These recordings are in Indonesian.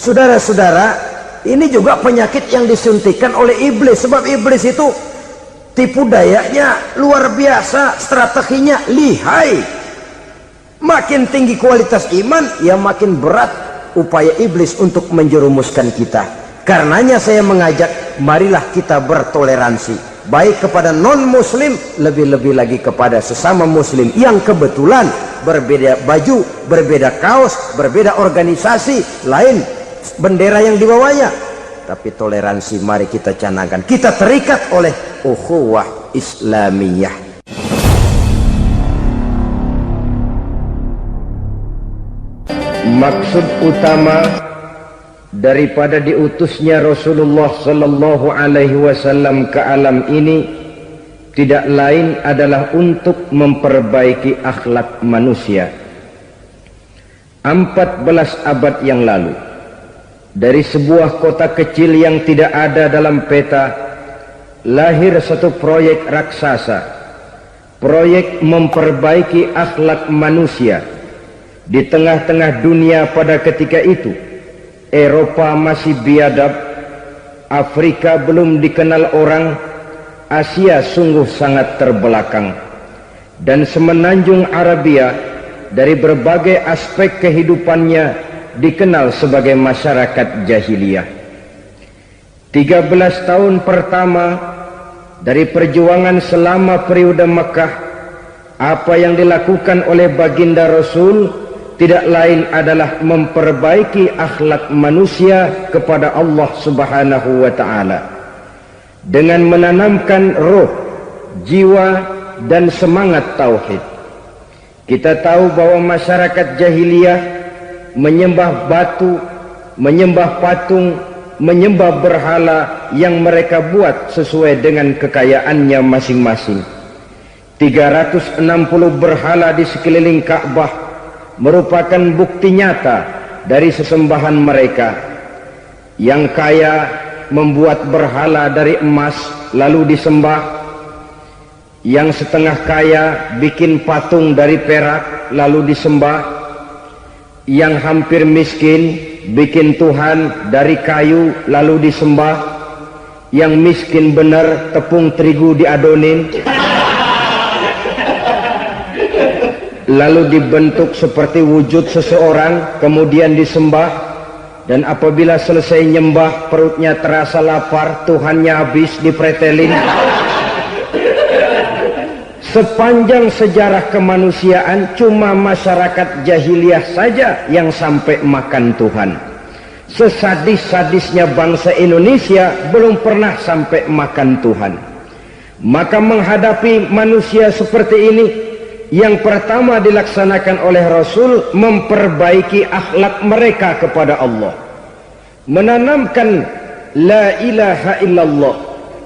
Saudara-saudara, ini juga penyakit yang disuntikan oleh iblis. Sebab iblis itu tipu dayanya luar biasa, strateginya lihai. Makin tinggi kualitas iman, ya makin berat upaya iblis untuk menjerumuskan kita. Karenanya saya mengajak, marilah kita bertoleransi, baik kepada non-muslim, lebih-lebih lagi kepada sesama muslim yang kebetulan berbeda baju, berbeda kaos, berbeda organisasi, lain bendera yang dibawanya. Tapi toleransi mari kita canangkan. Kita terikat oleh ukhuwah Islamiyah. Maksud utama daripada diutusnya Rasulullah sallallahu alaihi wasallam ke alam ini tidak lain adalah untuk memperbaiki akhlak manusia. 14 abad yang lalu, dari sebuah kota kecil yang tidak ada dalam peta, lahir satu proyek raksasa, proyek memperbaiki akhlak manusia. Di tengah-tengah dunia pada ketika itu, Eropa masih biadab, Afrika belum dikenal orang, Asia sungguh sangat terbelakang, dan semenanjung Arabia dari berbagai aspek kehidupannya dikenal sebagai masyarakat jahiliyah. 13 tahun pertama dari perjuangan selama periode Mekah, apa yang dilakukan oleh baginda Rasul tidak lain adalah memperbaiki akhlak manusia kepada Allah Subhanahu wa ta'ala dengan menanamkan roh, jiwa dan semangat tauhid. Kita tahu bahwa masyarakat jahiliyah menyembah batu, menyembah patung, menyembah berhala yang mereka buat sesuai dengan kekayaannya masing-masing. 360 berhala di sekeliling Ka'bah merupakan bukti nyata dari sesembahan mereka. Yang kaya membuat berhala dari emas lalu disembah, yang setengah kaya bikin patung dari perak lalu disembah, yang hampir miskin bikin Tuhan dari kayu lalu disembah, yang miskin benar tepung terigu diadonin lalu dibentuk seperti wujud seseorang kemudian disembah, dan apabila selesai nyembah perutnya terasa lapar, Tuhannya habis dipretelin. Sepanjang sejarah kemanusiaan cuma masyarakat jahiliyah saja yang sampai makan Tuhan. Sesadis-sadisnya bangsa Indonesia belum pernah sampai makan Tuhan. Maka menghadapi manusia seperti ini, yang pertama dilaksanakan oleh Rasul memperbaiki akhlak mereka kepada Allah, menanamkan la ilaha illallah,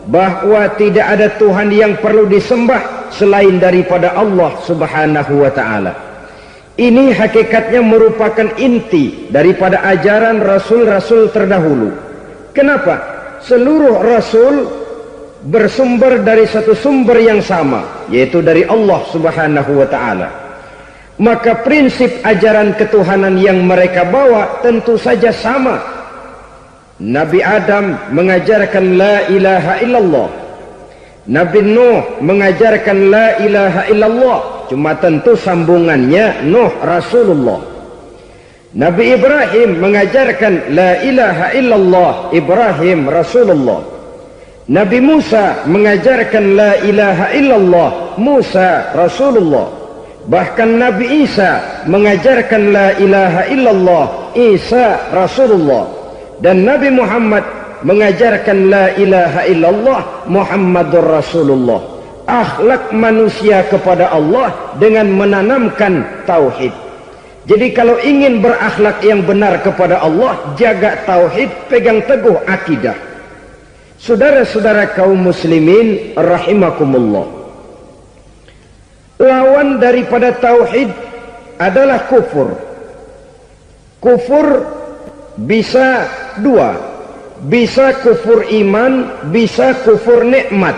bahwa tidak ada Tuhan yang perlu disembah selain daripada Allah Subhanahu wa ta'ala. Ini hakikatnya merupakan inti daripada ajaran Rasul-Rasul terdahulu. Kenapa? Seluruh Rasul bersumber dari satu sumber yang sama, yaitu dari Allah Subhanahu wa ta'ala. Maka prinsip ajaran ketuhanan yang mereka bawa tentu saja sama. Nabi Adam mengajarkan la ilaha illallah, Nabi Nuh mengajarkan la ilaha illallah, cuma tentu sambungannya Nuh Rasulullah. Nabi Ibrahim mengajarkan la ilaha illallah, Ibrahim Rasulullah. Nabi Musa mengajarkan la ilaha illallah, Musa Rasulullah. Bahkan Nabi Isa mengajarkan la ilaha illallah, Isa Rasulullah. Dan Nabi Muhammad mengajarkan la ilaha illallah, Muhammadur Rasulullah. Akhlak manusia kepada Allah dengan menanamkan tauhid. Jadi kalau ingin berakhlak yang benar kepada Allah, jaga tauhid, pegang teguh akidah. Saudara-saudara kaum muslimin rahimakumullah, lawan daripada tauhid adalah kufur. Kufur bisa dua, bisa kufur iman, bisa kufur nikmat.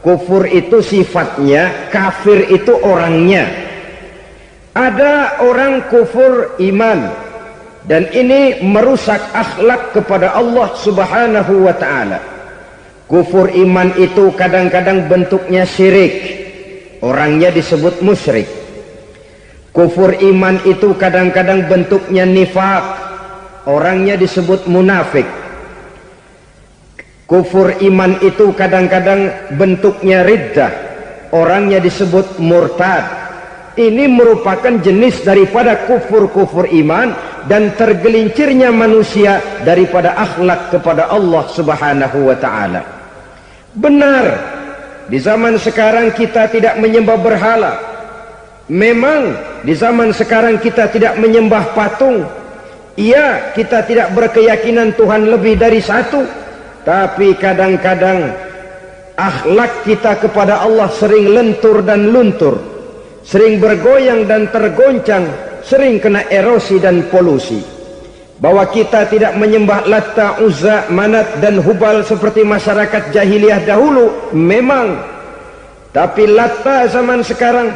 Kufur itu sifatnya, kafir itu orangnya. Ada orang kufur iman, dan ini merusak akhlak kepada Allah Subhanahu wa ta'ala. Kufur iman itu kadang-kadang bentuknya syirik, orangnya disebut musyrik. Kufur iman itu kadang-kadang bentuknya nifak, orangnya disebut munafik. Kufur iman itu kadang-kadang bentuknya riddah, orangnya disebut murtad. Ini merupakan jenis daripada kufur-kufur iman dan tergelincirnya manusia daripada akhlak kepada Allah Subhanahu wa ta'ala. Benar, di zaman sekarang kita tidak menyembah berhala. Memang di zaman sekarang kita tidak menyembah patung. Iya, kita tidak berkeyakinan Tuhan lebih dari satu. Tapi kadang-kadang akhlak kita kepada Allah sering lentur dan luntur, sering bergoyang dan tergoncang, sering kena erosi dan polusi. Bahwa kita tidak menyembah Latta, Uzza, Manat dan Hubal seperti masyarakat jahiliyah dahulu, memang. Tapi Latta zaman sekarang,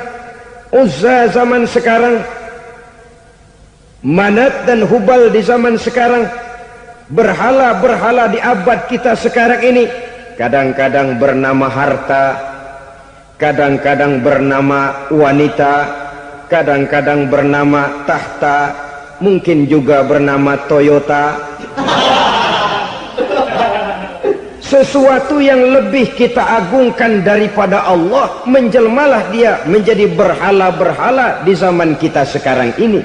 Uzza zaman sekarang, Manat dan Hubal di zaman sekarang, berhala-berhala di abad kita sekarang ini kadang-kadang bernama harta, kadang-kadang bernama wanita, kadang-kadang bernama tahta, mungkin juga bernama Toyota. Sesuatu yang lebih kita agungkan daripada Allah, menjelmalah dia menjadi berhala-berhala di zaman kita sekarang ini.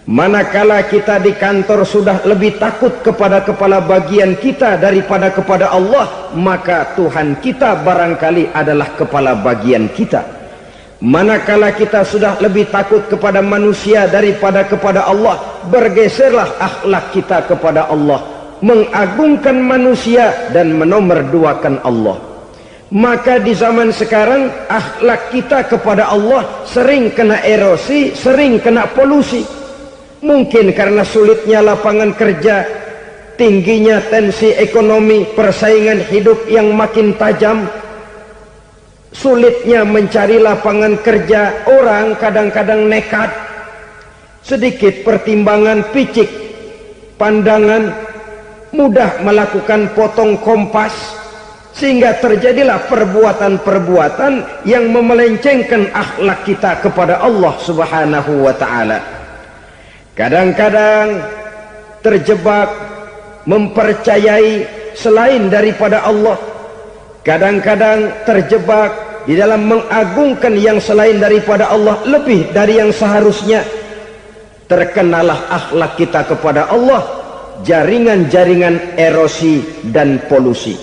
Manakala kita di kantor sudah lebih takut kepada kepala bagian kita daripada kepada Allah, maka Tuhan kita barangkali adalah kepala bagian kita. Manakala kita sudah lebih takut kepada manusia daripada kepada Allah, bergeserlah akhlak kita kepada Allah, mengagungkan manusia dan menomorduakan Allah. Maka di zaman sekarang akhlak kita kepada Allah sering kena erosi, sering kena polusi. Mungkin karena sulitnya lapangan kerja, tingginya tensi ekonomi, persaingan hidup yang makin tajam, sulitnya mencari lapangan kerja, orang kadang-kadang nekat, sedikit pertimbangan, picik pandangan, mudah melakukan potong kompas, sehingga terjadilah perbuatan-perbuatan yang memelencengkan akhlak kita kepada Allah Subhanahu wa ta'ala. Kadang-kadang terjebak mempercayai selain daripada Allah, kadang-kadang terjebak di dalam mengagungkan yang selain daripada Allah lebih dari yang seharusnya. Terkenalah akhlak kita kepada Allah jaringan-jaringan erosi dan polusi.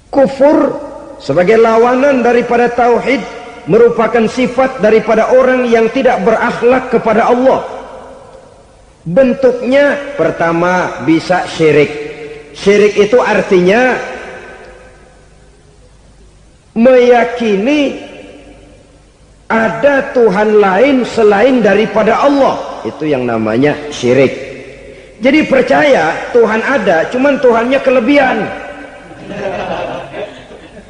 Kufur sebagai lawanan daripada tauhid merupakan sifat daripada orang yang tidak berakhlak kepada Allah. Bentuknya pertama bisa syirik. Syirik itu artinya meyakini ada Tuhan lain selain daripada Allah. Itu yang namanya syirik. Jadi percaya Tuhan ada, cuman Tuhannya kelebihan.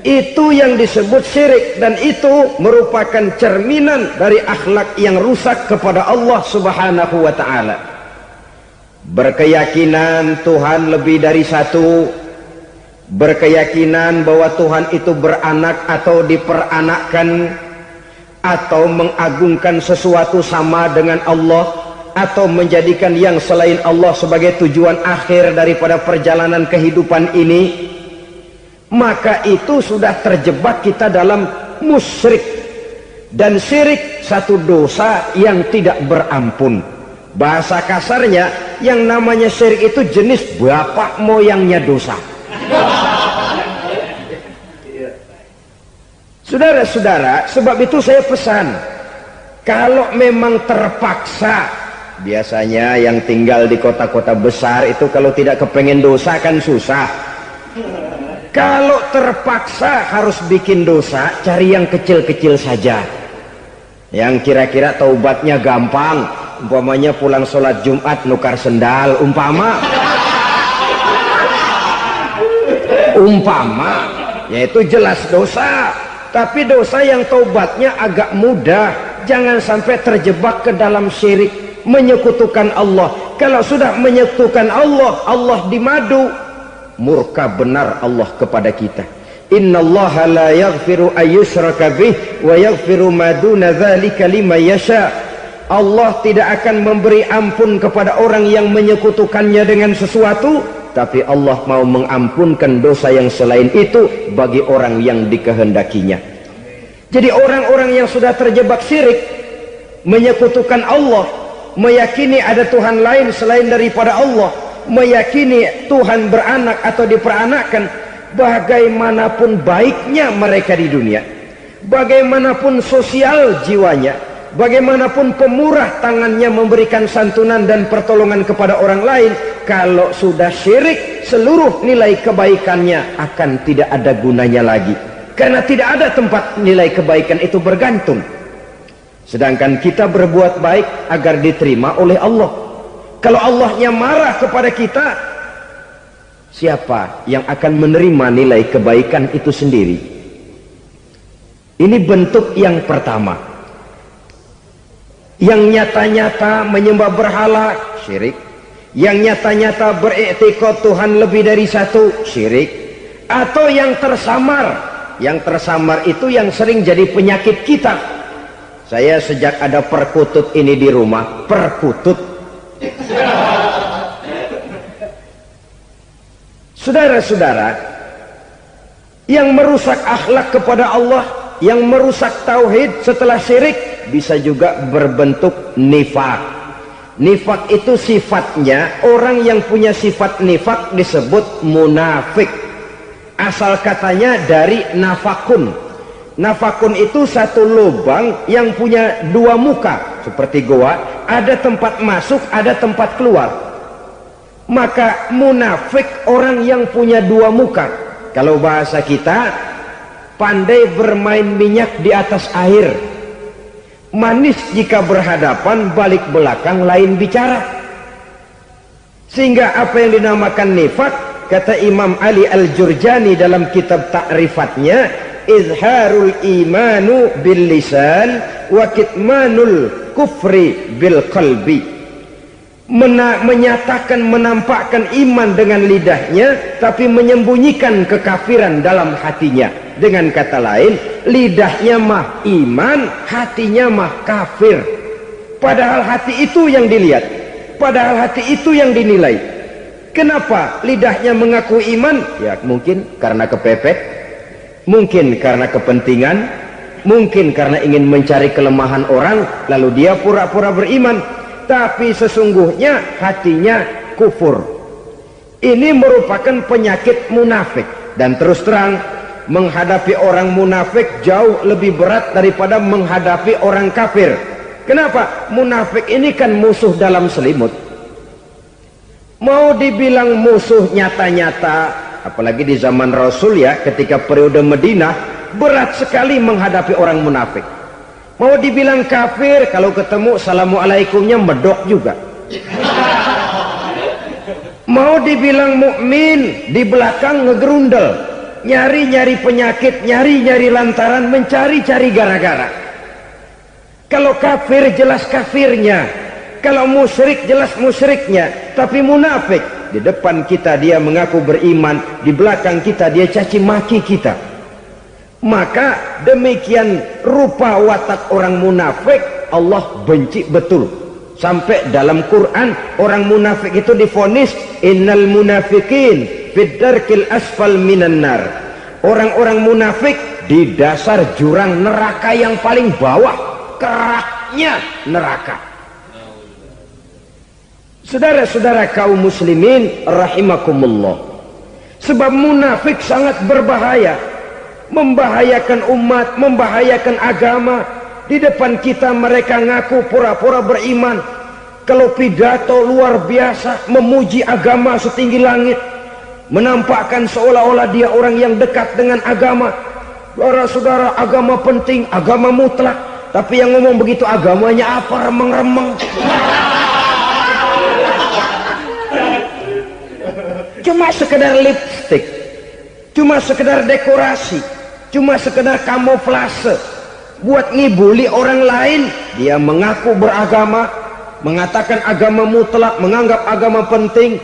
Itu yang disebut syirik, dan itu merupakan cerminan dari akhlak yang rusak kepada Allah Subhanahu wa ta'ala. Berkeyakinan Tuhan lebih dari satu, berkeyakinan bahwa Tuhan itu beranak atau diperanakkan, atau mengagungkan sesuatu sama dengan Allah, atau menjadikan yang selain Allah sebagai tujuan akhir daripada perjalanan kehidupan ini, maka itu sudah terjebak kita dalam musyrik. Dan syirik satu dosa yang tidak berampun. Bahasa kasarnya, yang namanya syirik itu jenis bapak moyangnya dosa. Saudara-saudara, sebab itu saya pesan, kalau memang terpaksa, biasanya yang tinggal di kota-kota besar itu kalau tidak kepengen dosa kan susah. Kalau terpaksa harus bikin dosa, cari yang kecil-kecil saja, yang kira-kira taubatnya gampang. Umpamanya pulang sholat Jumat nukar sendal, umpama, yaitu jelas dosa. Tapi dosa yang taubatnya agak mudah, jangan sampai terjebak ke dalam syirik. menyekutukan Allah. Kalau sudah menyekutukan Allah, Allah dimadu, murka benar Allah kepada kita. Innallaha la yaghfiru ayyushraka bih wa yaghfiru ma duna dzalika liman yasha. Allah tidak akan memberi ampun kepada orang yang menyekutukannya dengan sesuatu, tapi Allah mau mengampunkan dosa yang selain itu bagi orang yang dikehendakinya. Jadi orang-orang yang sudah terjebak syirik, menyekutukan Allah, meyakini ada Tuhan lain selain daripada Allah, meyakini Tuhan beranak atau diperanakkan, bagaimanapun baiknya mereka di dunia, bagaimanapun sosial jiwanya, bagaimanapun pemurah tangannya memberikan santunan dan pertolongan kepada orang lain, kalau sudah syirik, seluruh nilai kebaikannya akan tidak ada gunanya lagi, karena tidak ada tempat nilai kebaikan itu bergantung. Sedangkan kita berbuat baik agar diterima oleh Allah. Kalau Allahnya marah kepada kita, siapa yang akan menerima nilai kebaikan itu sendiri? Ini bentuk yang pertama. Yang nyata-nyata menyembah berhala, syirik. Yang nyata-nyata beriktikad Tuhan lebih dari satu, syirik. Atau yang tersamar. Yang tersamar itu yang sering jadi penyakit kita. Saya sejak ada perkutut ini di rumah, perkutut. Saudara-saudara, yang merusak akhlak kepada Allah, yang merusak tauhid setelah syirik, bisa juga berbentuk nifak. Nifak itu sifatnya, orang yang punya sifat nifak disebut munafik. Asal katanya dari nafakun. Nafakun itu satu lubang yang punya dua muka, seperti goa, ada tempat masuk, ada tempat keluar. Maka munafik orang yang punya dua muka. Kalau bahasa kita, pandai bermain minyak di atas air, manis jika berhadapan, balik belakang lain bicara. Sehingga apa yang dinamakan nifak, kata Imam Ali Al-Jurjani dalam kitab ta'rifatnya, izharul imanu bil lisan wa kitmanul kufri bil qalbi. Menyatakan, menampakkan iman dengan lidahnya, tapi menyembunyikan kekafiran dalam hatinya. Dengan kata lain, lidahnya mah iman, hatinya mah kafir. Padahal hati itu yang dilihat, padahal hati itu yang dinilai. Kenapa lidahnya mengaku iman? Ya mungkin karena kepepet, mungkin karena kepentingan, mungkin karena ingin mencari kelemahan orang, lalu dia pura-pura beriman, tapi sesungguhnya hatinya kufur. Ini merupakan penyakit munafik. Dan terus terang, menghadapi orang munafik jauh lebih berat daripada menghadapi orang kafir. Kenapa? Munafik ini kan musuh dalam selimut. Mau dibilang musuh nyata-nyata, apalagi di zaman Rasul ya, ketika periode Madinah, berat sekali menghadapi orang munafik. Mau dibilang kafir, kalau ketemu assalamualaikumnya medok juga. Mau dibilang mukmin, di belakang ngegerundel, nyari-nyari penyakit, nyari-nyari lantaran, mencari-cari gara-gara. Kalau kafir jelas kafirnya, kalau musyrik jelas musyriknya. Tapi munafik, di depan kita dia mengaku beriman, di belakang kita dia caci maki kita. Maka demikian rupa watak orang munafik, Allah benci betul. Sampai dalam Quran orang munafik itu divonis innal munafiqin fid darkil asfal minan nar. Orang-orang munafik di dasar jurang neraka yang paling bawah, keraknya neraka. Saudara-saudara kaum muslimin rahimakumullah, sebab munafik sangat berbahaya, membahayakan umat, membahayakan agama. Di depan kita mereka ngaku pura-pura beriman, kalau pidato luar biasa, memuji agama setinggi langit, menampakkan seolah-olah dia orang yang dekat dengan agama. Saudara-saudara, agama penting, agama mutlak. Tapi yang ngomong begitu agamanya apa, remeng-remeng. Cuma sekedar lipstick, cuma sekedar dekorasi, cuma sekedar kamuflase buat ngibuli orang lain. Dia mengaku beragama, mengatakan agama mutlak, menganggap agama penting,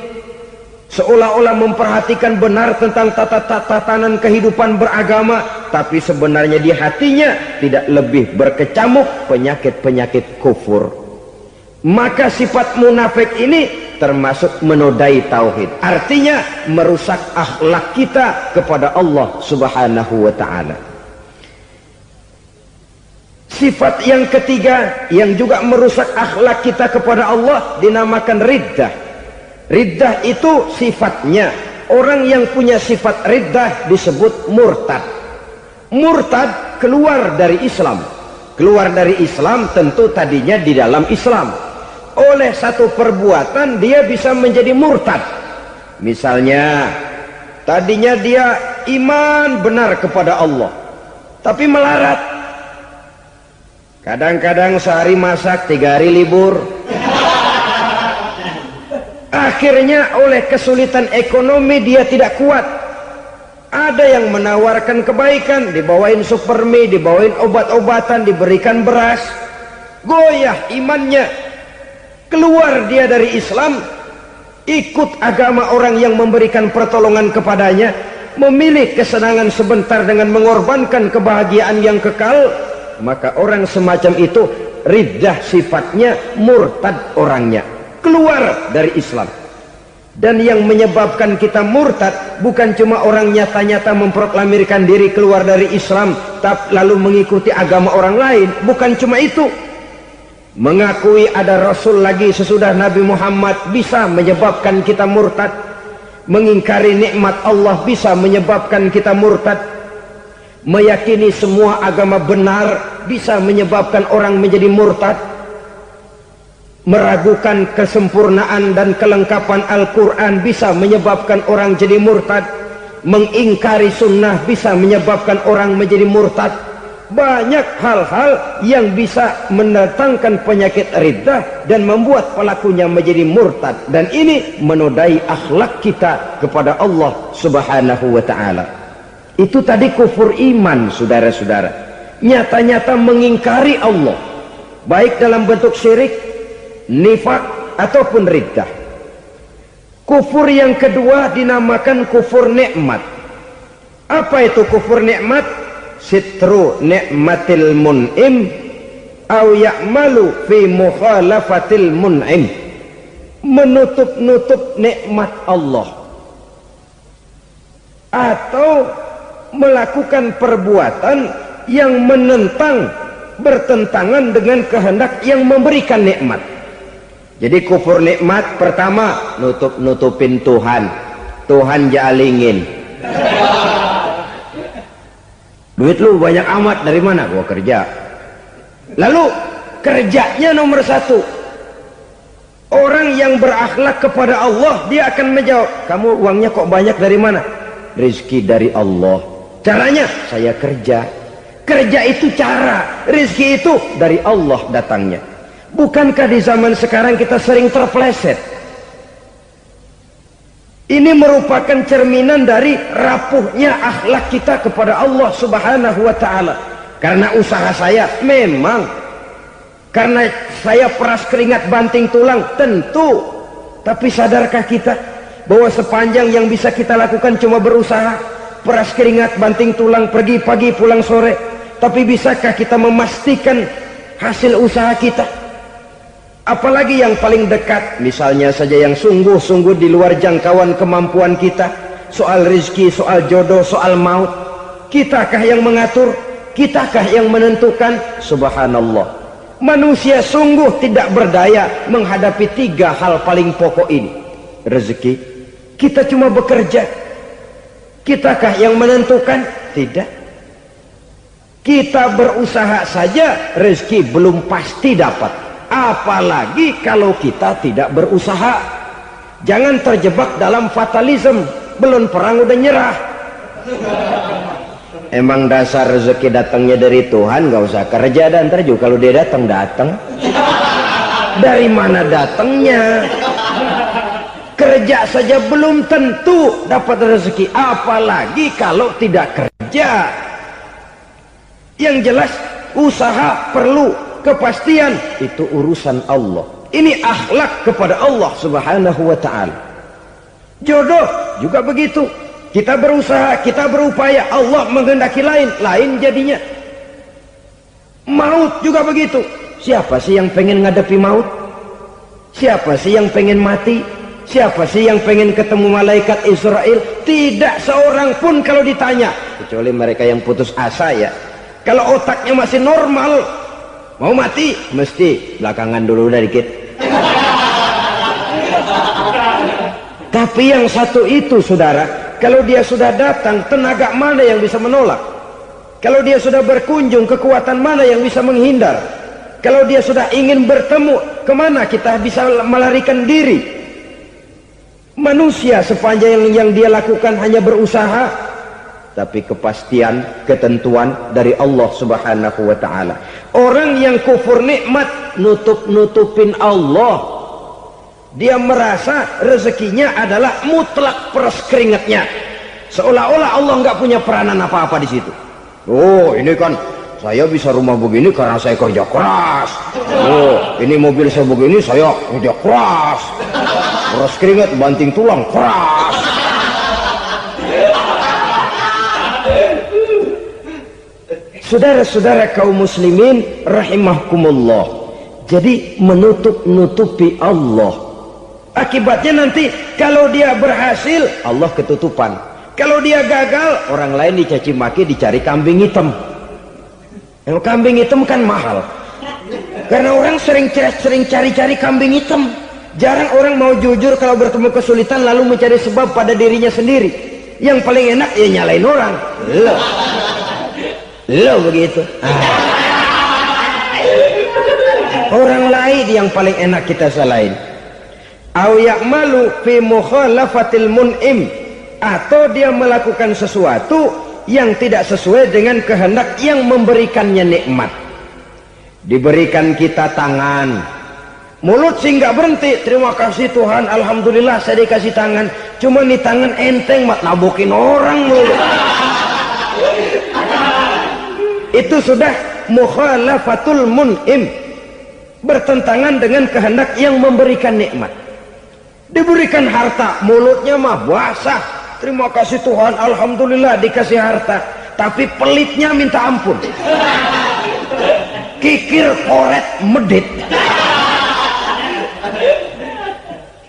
seolah-olah memperhatikan benar tentang tatanan kehidupan beragama, tapi sebenarnya di hatinya tidak lebih berkecamuk penyakit-penyakit kufur. Maka sifat munafik ini termasuk menodai tauhid, artinya merusak akhlak kita kepada Allah Subhanahu wa ta'ala. Sifat yang ketiga yang juga merusak akhlak kita kepada Allah dinamakan riddah. Riddah itu sifatnya, orang yang punya sifat riddah disebut murtad. Murtad keluar dari Islam. Keluar dari Islam tentu tadinya di dalam Islam. Oleh satu perbuatan dia bisa menjadi murtad. Misalnya tadinya dia iman benar kepada Allah, tapi melarat. Kadang-kadang sehari masak, 3 hari libur. Akhirnya oleh kesulitan ekonomi dia tidak kuat. Ada yang menawarkan kebaikan, dibawain supermi, dibawain obat-obatan, diberikan beras. Goyah imannya. Keluar dia dari Islam, ikut agama orang yang memberikan pertolongan kepadanya, memilih kesenangan sebentar dengan mengorbankan kebahagiaan yang kekal. Maka orang semacam itu riddah sifatnya, murtad orangnya, keluar dari Islam. Dan yang menyebabkan kita murtad bukan cuma orang nyata-nyata memproklamirkan diri keluar dari Islam tapi lalu mengikuti agama orang lain, bukan cuma itu. Mengakui ada Rasul lagi sesudah Nabi Muhammad bisa menyebabkan kita murtad. Mengingkari nikmat Allah bisa menyebabkan kita murtad. Meyakini semua agama benar bisa menyebabkan orang menjadi murtad. Meragukan kesempurnaan dan kelengkapan Al-Quran bisa menyebabkan orang jadi murtad. Mengingkari sunnah bisa menyebabkan orang menjadi murtad. Banyak hal-hal yang bisa mendatangkan penyakit riddah dan membuat pelakunya menjadi murtad. Dan ini menodai akhlak kita kepada Allah Subhanahu wa ta'ala. Itu tadi kufur iman, saudara-saudara. Nyata-nyata mengingkari Allah, baik dalam bentuk syirik, nifak, ataupun riddah. Kufur yang kedua dinamakan kufur nikmat. Apa itu kufur nikmat? Sitru nikmatil mun'im au ya'malu fi mukhalafatil mun'im. Menutup-nutup nikmat Allah, atau melakukan perbuatan yang menentang, bertentangan dengan kehendak yang memberikan nikmat. Jadi kufur nikmat pertama, nutup-nutupin Tuhan. Tuhan jalingin. Duit lu banyak amat, dari mana? Gua kerja. Lalu kerjanya nomor 1. Orang yang berakhlak kepada Allah, dia akan menjawab, kamu uangnya kok banyak, dari mana? Rezeki dari Allah. Caranya, saya kerja. Kerja itu cara, rezeki itu dari Allah datangnya. Bukankah di zaman sekarang kita sering terpeleset? Ini merupakan cerminan dari rapuhnya akhlak kita kepada Allah Subhanahu wa ta'ala. Karena usaha saya memang, karena saya peras keringat banting tulang, tentu. Tapi sadarkah kita bahwa sepanjang yang bisa kita lakukan cuma berusaha, peras keringat banting tulang, pergi pagi pulang sore? Tapi bisakah kita memastikan hasil usaha kita? Apalagi yang paling dekat, misalnya saja yang sungguh-sungguh di luar jangkauan kemampuan kita, soal rezeki, soal jodoh, soal maut. Kitakah yang mengatur? Kitakah yang menentukan? Subhanallah, manusia sungguh tidak berdaya menghadapi 3 hal paling pokok ini. Rezeki, kita cuma bekerja. Kitakah yang menentukan? Tidak. Kita berusaha saja rezeki belum pasti dapat, apalagi kalau kita tidak berusaha. Jangan terjebak dalam fatalisme, belum perang udah nyerah. Emang dasar rezeki datangnya dari Tuhan, gak usah kerja, dan ntar juga kalau dia datang. Dari mana datangnya? Kerja saja belum tentu dapat rezeki, apalagi kalau tidak kerja. Yang jelas usaha perlu kepastian, itu urusan Allah. Ini akhlak kepada Allah subhanahu wa ta'ala. Jodoh juga begitu. Kita berusaha, kita berupaya, Allah menghendaki lain, lain jadinya. Maut juga begitu. Siapa sih yang pengen ngadepi maut? Siapa sih yang pengen mati? Siapa sih yang pengen ketemu malaikat Israel? Tidak seorang pun kalau ditanya, kecuali mereka yang putus asa ya. Kalau otaknya masih normal, mau mati mesti belakangan dulu udah dikit. Tapi yang satu itu saudara, kalau dia sudah datang, tenaga mana yang bisa menolak? Kalau dia sudah berkunjung, kekuatan mana yang bisa menghindar? Kalau dia sudah ingin bertemu, kemana kita bisa melarikan diri? Manusia sepanjang yang dia lakukan hanya berusaha, tapi kepastian, ketentuan dari Allah subhanahu wa ta'ala. Orang yang kufur nikmat, nutup-nutupin Allah. Dia merasa rezekinya adalah mutlak peres keringatnya, seolah-olah Allah nggak punya peranan apa-apa di situ. Oh, ini kan saya bisa rumah begini karena saya kerja keras. Oh, ini mobil saya begini saya kerja keras. Peres keringat, banting tulang, keras. Saudara-saudara kaum muslimin rahimahkumullah, jadi menutup-nutupi Allah. Akibatnya nanti kalau dia berhasil, Allah ketutupan. Kalau dia gagal, orang lain dicaci maki, dicari kambing hitam. Yang kambing hitam kan mahal, karena orang sering cari-cari kambing hitam. Jarang orang mau jujur kalau bertemu kesulitan lalu mencari sebab pada dirinya sendiri. Yang paling enak ya nyalain orang. Lo begitu. Orang lain yang paling enak kita salahin. Au ya'malu fi mukhalafatil mun'im, atau dia melakukan sesuatu yang tidak sesuai dengan kehendak yang memberikannya nikmat. Diberikan kita tangan, mulut sih nggak berhenti, terima kasih Tuhan, alhamdulillah saya dikasih tangan. Cuma nih tangan enteng mat nabokin orang mulut. Itu sudah mukhalafatul mun'im, bertentangan dengan kehendak yang memberikan nikmat. Diberikan harta, mulutnya mah basah, terima kasih Tuhan, alhamdulillah dikasih harta, tapi pelitnya minta ampun, kikir koret medit.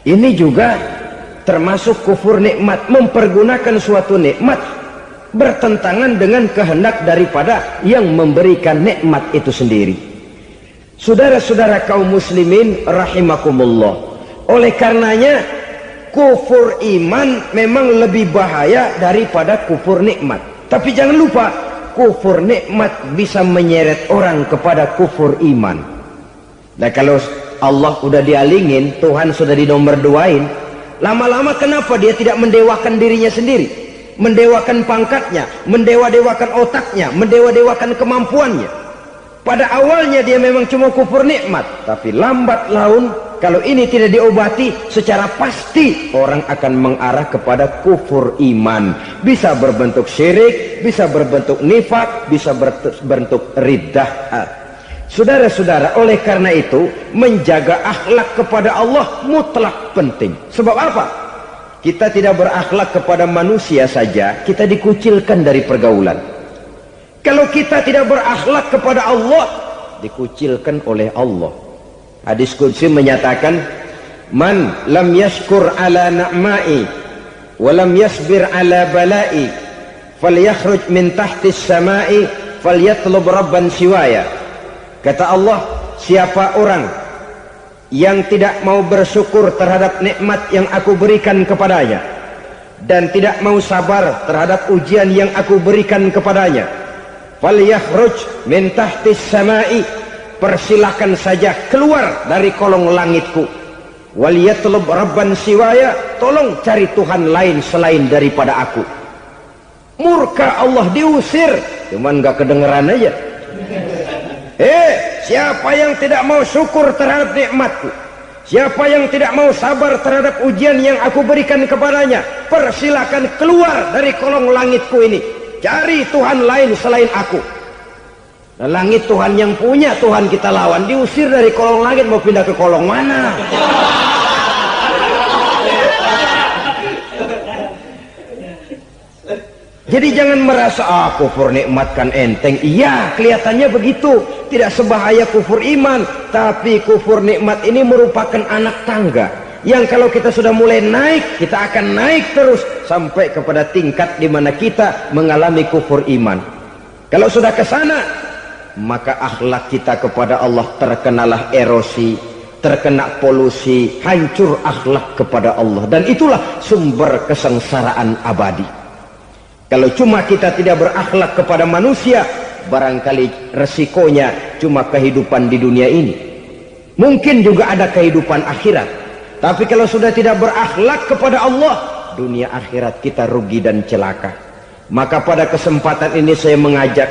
Ini juga termasuk kufur nikmat, mempergunakan suatu nikmat bertentangan dengan kehendak daripada yang memberikan nikmat itu sendiri. Saudara-saudara kaum muslimin rahimakumullah, oleh karenanya kufur iman memang lebih bahaya daripada kufur nikmat. Tapi jangan lupa, kufur nikmat bisa menyeret orang kepada kufur iman. Nah kalau Allah udah dialingin, Tuhan sudah dinomor duain, lama-lama kenapa dia tidak mendewakan dirinya sendiri, mendewakan pangkatnya, mendewa-dewakan otaknya, mendewa-dewakan kemampuannya? Pada awalnya dia memang cuma kufur nikmat, tapi lambat laun kalau ini tidak diobati, secara pasti orang akan mengarah kepada kufur iman. Bisa berbentuk syirik, bisa berbentuk nifak, bisa berbentuk riddah. Saudara-saudara, oleh karena itu menjaga akhlak kepada Allah mutlak penting. Sebab apa? Kita tidak berakhlak kepada manusia saja, kita dikucilkan dari pergaulan. Kalau kita tidak berakhlak kepada Allah, dikucilkan oleh Allah. Hadis qudsi menyatakan, man lam yashkur ala na'mai wa lam yasbir ala balai falyakhruj min tahtis samai falyatlub rabban siwaya. Kata Allah, siapa orang yang tidak mau bersyukur terhadap nikmat yang aku berikan kepadanya dan tidak mau sabar terhadap ujian yang aku berikan kepadanya, falyakhruj min tahtis samai, persilahkan saja keluar dari kolong langitku, waliyatlub rabban siwaya, tolong cari Tuhan lain selain daripada aku. Murka Allah, diusir, cuman gak kedengeran aja. Siapa yang tidak mau syukur terhadap nikmatku, siapa yang tidak mau sabar terhadap ujian yang aku berikan kepadanya, persilahkan keluar dari kolong langitku ini, cari Tuhan lain selain aku. Nah, langit Tuhan yang punya, Tuhan kita lawan, diusir dari kolong langit, mau pindah ke kolong mana? Jadi jangan merasa kufur nikmat kan enteng. Iya, kelihatannya begitu, tidak sebahaya kufur iman. Tapi kufur nikmat ini merupakan anak tangga yang kalau kita sudah mulai naik, kita akan naik terus sampai kepada tingkat di mana kita mengalami kufur iman. Kalau sudah ke sana, maka akhlak kita kepada Allah terkenalah erosi, terkena polusi, hancur akhlak kepada Allah, dan itulah sumber kesengsaraan abadi. Kalau cuma kita tidak berakhlak kepada manusia, barangkali resikonya cuma kehidupan di dunia ini. Mungkin juga ada kehidupan akhirat. Tapi kalau sudah tidak berakhlak kepada Allah, dunia akhirat kita rugi dan celaka. Maka pada kesempatan ini saya mengajak,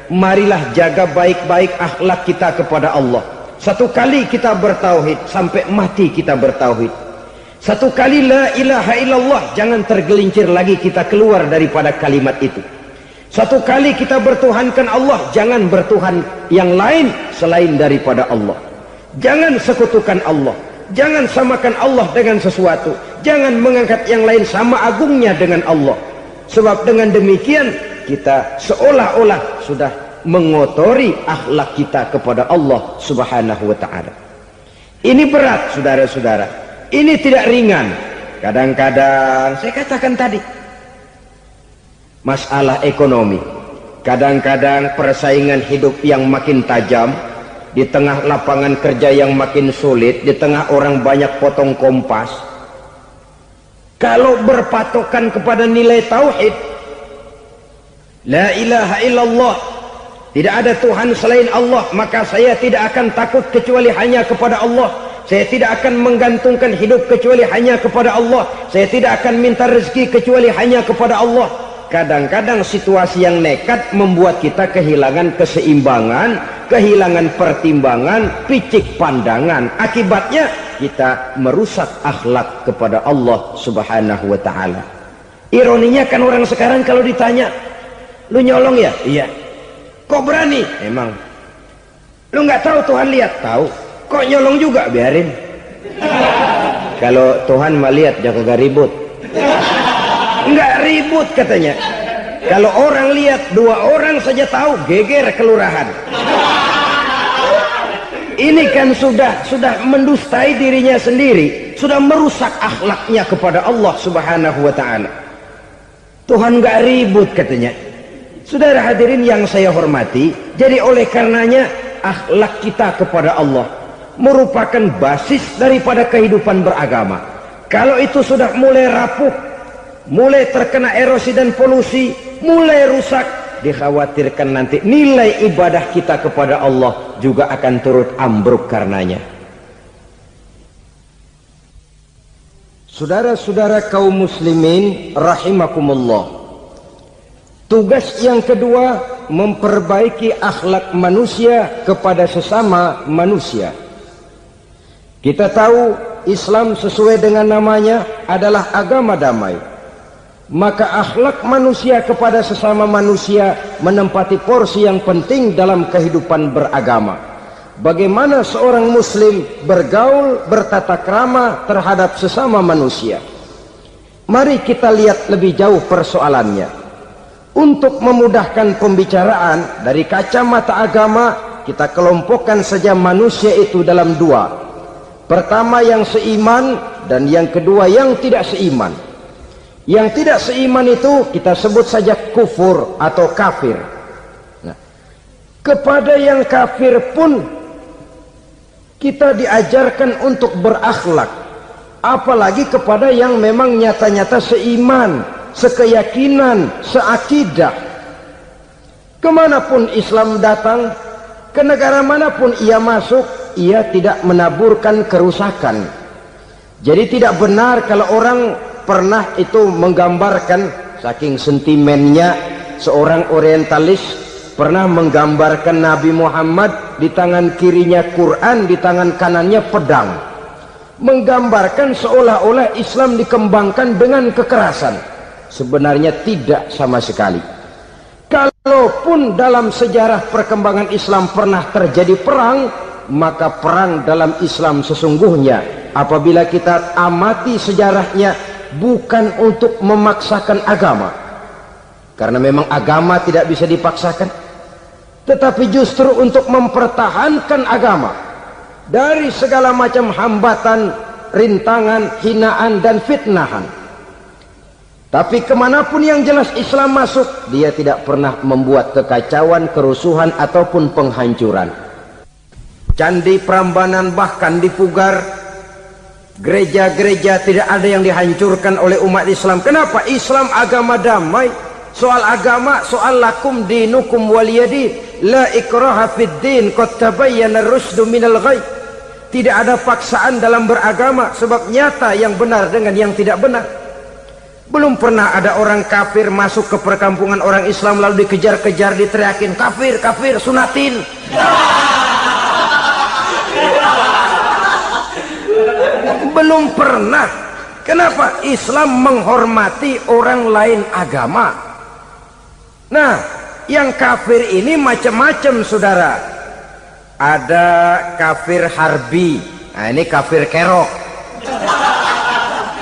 marilah jaga baik-baik akhlak kita kepada Allah. Satu kali kita bertauhid, sampai mati kita bertauhid. Satu kali la ilaha illallah, jangan tergelincir lagi kita keluar daripada kalimat itu. Satu kali kita bertuhankan Allah, jangan bertuhan yang lain selain daripada Allah. Jangan sekutukan Allah, jangan samakan Allah dengan sesuatu, jangan mengangkat yang lain sama agungnya dengan Allah. Sebab dengan demikian kita seolah-olah sudah mengotori akhlak kita kepada Allah subhanahu wa ta'ala. Ini berat saudara-saudara, ini tidak ringan. Kadang-kadang saya katakan tadi, masalah ekonomi, kadang-kadang persaingan hidup yang makin tajam, di tengah lapangan kerja yang makin sulit, di tengah orang banyak potong kompas. Kalau berpatokan kepada nilai tauhid, la ilaha illallah, tidak ada Tuhan selain Allah, maka saya tidak akan takut kecuali hanya kepada Allah. Saya tidak akan menggantungkan hidup kecuali hanya kepada Allah. Saya tidak akan minta rezeki kecuali hanya kepada Allah. Kadang-kadang situasi yang nekat membuat kita kehilangan keseimbangan, kehilangan pertimbangan, picik pandangan. Akibatnya kita merusak akhlak kepada Allah subhanahu wa ta'ala. Ironinya kan orang sekarang kalau ditanya, lu nyolong ya? Iya. Kok berani? Emang. Lu nggak tahu Tuhan lihat? Tahu. Kok nyolong juga? Biarin. Kalau Tuhan mah lihat, jangan kagak ribut. Enggak ribut katanya. Kalau orang lihat, 2 orang saja tahu, geger kelurahan. Ini kan sudah mendustai dirinya sendiri, sudah merusak akhlaknya kepada Allah subhanahu wa ta'ala. Tuhan enggak ribut katanya. Saudara hadirin yang saya hormati, jadi oleh karenanya akhlak kita kepada Allah merupakan basis daripada kehidupan beragama. Kalau itu sudah mulai rapuh, mulai terkena erosi dan polusi, mulai rusak, dikhawatirkan nanti nilai ibadah kita kepada Allah juga akan turut ambruk karenanya. Saudara-saudara kaum muslimin rahimakumullah, tugas yang kedua memperbaiki akhlak manusia kepada sesama manusia. Kita tahu Islam sesuai dengan namanya adalah agama damai. Maka akhlak manusia kepada sesama manusia menempati porsi yang penting dalam kehidupan beragama. Bagaimana seorang muslim bergaul, bertata krama terhadap sesama manusia. Mari kita lihat lebih jauh persoalannya. Untuk memudahkan pembicaraan dari kacamata agama, kita kelompokkan saja manusia itu dalam 2. Pertama yang seiman, dan yang kedua yang tidak seiman. Yang tidak seiman itu kita sebut saja kufur atau kafir. Nah, kepada yang kafir pun kita diajarkan untuk berakhlak, apalagi kepada yang memang nyata-nyata seiman, sekeyakinan, seakidah. Kemanapun Islam datang, ke negara manapun ia masuk, ia tidak menaburkan kerusakan. Jadi tidak benar kalau orang pernah itu menggambarkan, saking sentimennya seorang orientalis pernah menggambarkan Nabi Muhammad di tangan kirinya Quran, di tangan kanannya pedang, menggambarkan seolah-olah Islam dikembangkan dengan kekerasan. Sebenarnya tidak sama sekali. Kalau Walaupun dalam sejarah perkembangan Islam pernah terjadi perang, maka perang dalam Islam sesungguhnya apabila kita amati sejarahnya bukan untuk memaksakan agama, karena memang agama tidak bisa dipaksakan, tetapi justru untuk mempertahankan agama dari segala macam hambatan, rintangan, hinaan dan fitnahan. Tapi kemanapun yang jelas Islam masuk, dia tidak pernah membuat kekacauan, kerusuhan ataupun penghancuran. Candi Prambanan bahkan dipugar, gereja-gereja tidak ada yang dihancurkan oleh umat Islam. Kenapa? Islam agama damai. Soal agama, soal lakum dinukum waliyadin, la ikraha fid din, qad tabayyana ar-rusydu minal ghayy. Tidak ada paksaan dalam beragama, sebab nyata yang benar dengan yang tidak benar. Belum pernah ada orang kafir masuk ke perkampungan orang Islam lalu dikejar-kejar, diteriakin kafir, kafir, sunatin. Belum pernah. Kenapa? Islam menghormati orang lain agama. Nah, yang kafir ini macam-macam, saudara. Ada kafir harbi. Nah, ini kafir kerok.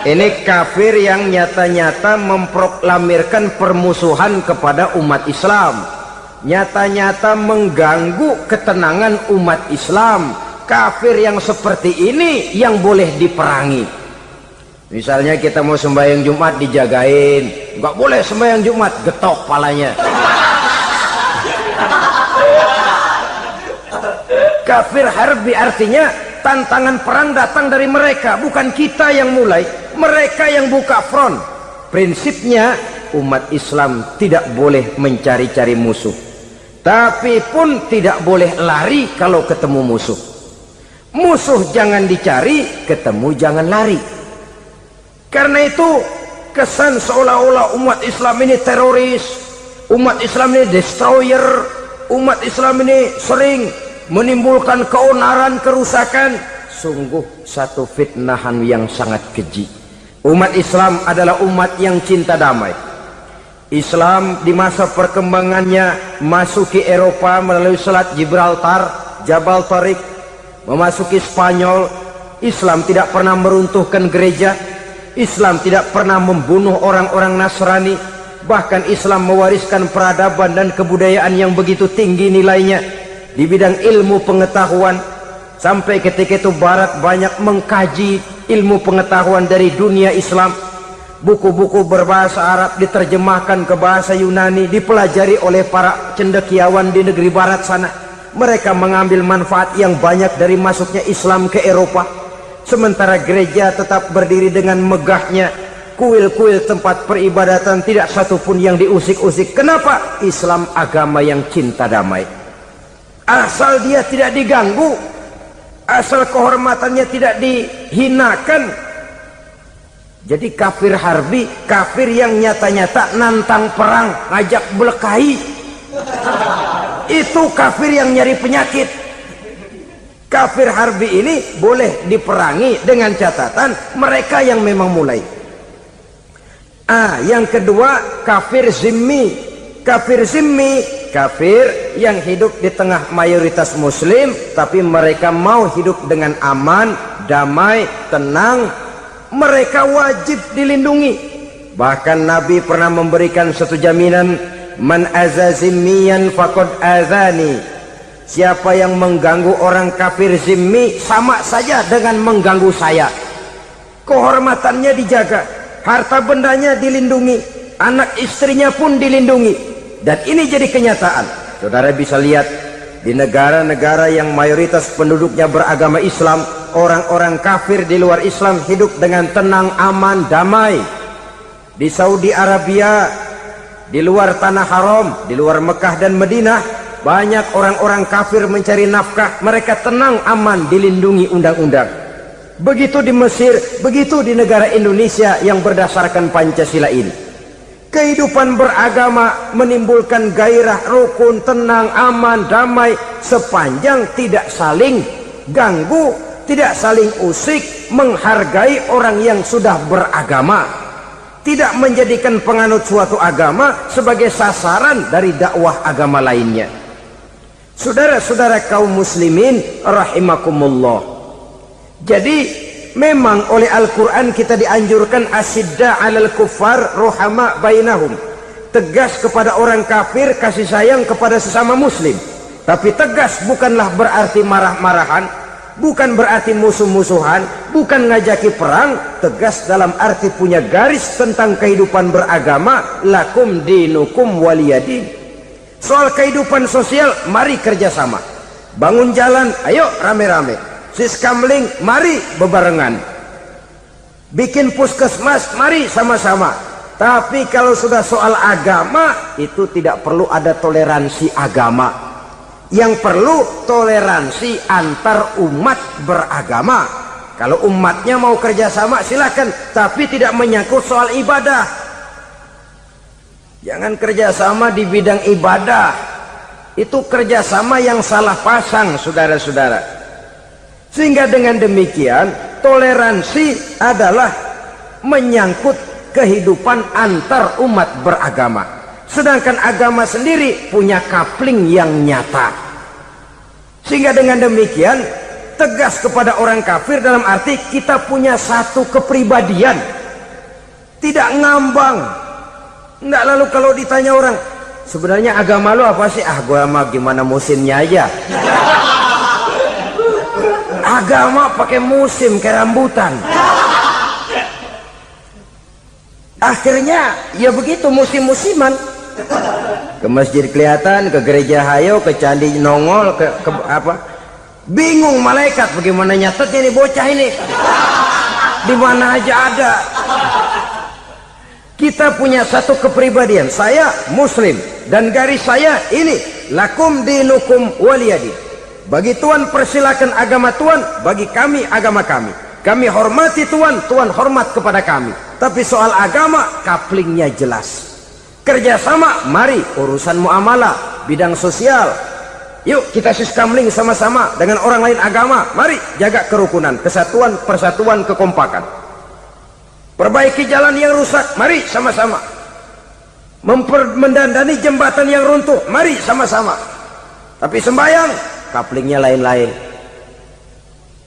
Ini kafir yang nyata-nyata memproklamirkan permusuhan kepada umat Islam, nyata-nyata mengganggu ketenangan umat Islam. Kafir yang seperti ini yang boleh diperangi. Misalnya kita mau sembahyang Jumat dijagain, nggak boleh sembahyang Jumat, getok palanya. Kafir harbi artinya tantangan perang datang dari mereka, bukan kita yang mulai, mereka yang buka front. Prinsipnya umat Islam tidak boleh mencari-cari musuh, tapi pun tidak boleh lari kalau ketemu musuh. Musuh jangan dicari, ketemu jangan lari. Karena itu kesan seolah-olah umat Islam ini teroris, umat Islam ini destroyer, umat Islam ini sering menimbulkan keonaran, kerusakan. Sungguh satu fitnahan yang sangat keji. Umat Islam adalah umat yang cinta damai. Islam di masa perkembangannya masuki Eropa melalui Selat Gibraltar, Jabal Tariq, memasuki Spanyol. Islam tidak pernah meruntuhkan gereja, Islam tidak pernah membunuh orang-orang Nasrani. Bahkan Islam mewariskan peradaban dan kebudayaan yang begitu tinggi nilainya di bidang ilmu pengetahuan, sampai ketika itu Barat banyak mengkaji ilmu pengetahuan dari dunia Islam. Buku-buku berbahasa Arab diterjemahkan ke bahasa Yunani, dipelajari oleh para cendekiawan di negeri Barat sana. Mereka mengambil manfaat yang banyak dari masuknya Islam ke Eropa. Sementara gereja tetap berdiri dengan megahnya, kuil-kuil tempat peribadatan tidak satupun yang diusik-usik. Kenapa? Islam agama yang cinta damai. Asal dia tidak diganggu, asal kehormatannya tidak dihinakan. Jadi kafir harbi, kafir yang nyata-nyata nantang perang, ngajak berkelahi, itu kafir yang nyari penyakit. Kafir harbi ini boleh diperangi dengan catatan mereka yang memang mulai. Yang kedua kafir zimmi. Kafir zimmi, kafir yang hidup di tengah mayoritas muslim, tapi mereka mau hidup dengan aman, damai, tenang. Mereka wajib dilindungi. Bahkan Nabi pernah memberikan satu jaminan, man azazimiyan faqad azani. Siapa yang mengganggu orang kafir zimmi sama saja dengan mengganggu saya. Kehormatannya dijaga, harta bendanya dilindungi, anak istrinya pun dilindungi. Dan ini jadi kenyataan. Saudara bisa lihat di negara-negara yang mayoritas penduduknya beragama Islam, orang-orang kafir di luar Islam hidup dengan tenang, aman, damai. Di Saudi Arabia, di luar tanah haram, di luar Mekah dan Madinah, banyak orang-orang kafir mencari nafkah. Mereka tenang, aman, dilindungi undang-undang. Begitu di Mesir, begitu di negara Indonesia yang berdasarkan Pancasila ini. Kehidupan beragama menimbulkan gairah, rukun, tenang, aman, damai, sepanjang tidak saling ganggu, tidak saling usik, menghargai orang yang sudah beragama. tidak menjadikan penganut suatu agama sebagai sasaran dari dakwah agama lainnya. Saudara-saudara kaum muslimin rahimakumullah. Jadi memang oleh Al-Quran kita dianjurkan asyidda 'alal kuffar ruhama bainahum, tegas kepada orang kafir, kasih sayang kepada sesama muslim. Tapi tegas bukanlah berarti marah-marahan, bukan berarti musuh-musuhan, bukan ngajaki perang. Tegas dalam arti punya garis tentang kehidupan beragama, lakum dinukum waliyadin. Soal kehidupan sosial, mari kerjasama. Bangun jalan, ayo rame-rame. Siskamling, mari bebarengan. Bikin puskesmas, mari sama-sama. Tapi kalau sudah soal agama, itu tidak perlu ada toleransi agama. Yang perlu toleransi antar umat beragama. Kalau umatnya mau kerjasama silakan, tapi tidak menyangkut soal ibadah. Jangan kerjasama di bidang ibadah. Itu kerjasama yang salah pasang, saudara-saudara. Sehingga dengan demikian toleransi adalah menyangkut kehidupan antar umat beragama. Sedangkan agama sendiri punya kapling yang nyata. Sehingga dengan demikian tegas kepada orang kafir dalam arti kita punya satu kepribadian, tidak ngambang. Enggak, lalu kalau ditanya orang, sebenarnya agama lu apa sih? Ah, gua mah gimana musimnya aja. Agama pakai musim kayak rambutan. Akhirnya ya begitu, musim-musiman. Ke masjid kelihatan, ke gereja hayo, ke candi nongol, ke apa? Bingung malaikat bagaimana nyatetnya nih bocah ini. Di mana aja ada. Kita punya satu kepribadian. Saya muslim dan garis saya ini, lakum dinukum waliyadin. Bagi Tuhan persilakan agama Tuhan, bagi kami agama kami. Kami hormati Tuhan, Tuhan hormat kepada kami. Tapi soal agama kaplingnya jelas. Kerjasama, mari urusan muamalah, bidang sosial. Yuk kita siskamling sama-sama dengan orang lain agama. Mari jaga kerukunan, kesatuan, persatuan, kekompakan. Perbaiki jalan yang rusak, mari sama-sama. Mendandani jembatan yang runtuh, mari sama-sama. Tapi sembahyang, kaplingnya lain-lain.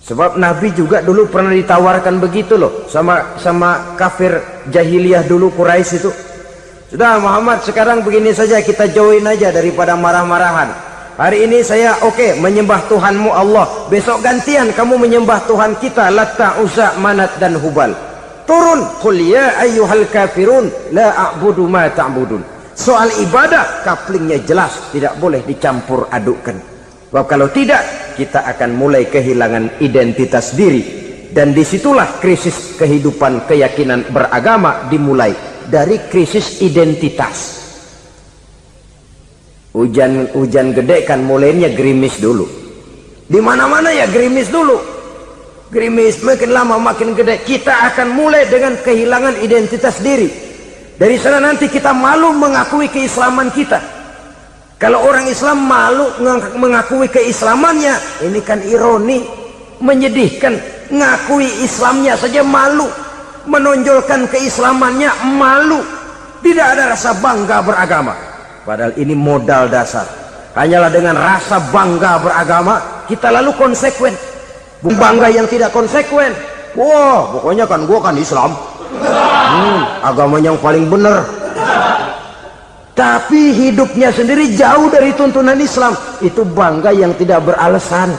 Sebab Nabi juga dulu pernah ditawarkan begitu loh sama kafir jahiliyah dulu, Quraisy itu. Sudah Muhammad, sekarang begini saja, kita join aja daripada marah-marahan. Hari ini saya oke menyembah Tuhanmu Allah, besok gantian kamu menyembah Tuhan kita Latta, Uzza, Manat dan Hubal. Turun, qul ya ayyuhal kafirun la a'budu ma ta'budun. Soal ibadah kaplingnya jelas, tidak boleh dicampur adukkan. Sebab kalau tidak, kita akan mulai kehilangan identitas diri. Dan disitulah krisis kehidupan keyakinan beragama dimulai. Dari krisis identitas. Hujan gede kan mulainya gerimis dulu. Di mana-mana ya gerimis dulu. Gerimis makin lama makin gede. Kita akan mulai dengan kehilangan identitas diri. Dari sana nanti kita malu mengakui keislaman kita. Kalau orang Islam malu mengakui keislamannya, ini kan ironi, menyedihkan. Ngakui Islamnya saja malu, menonjolkan keislamannya malu, tidak ada rasa bangga beragama. Padahal ini modal dasar. Hanyalah dengan rasa bangga beragama kita lalu konsekuen. Bangga yang tidak konsekuen, wah pokoknya kan gua kan Islam, agama yang paling benar. Tapi hidupnya sendiri jauh dari tuntunan Islam. Itu bangga yang tidak beralasan,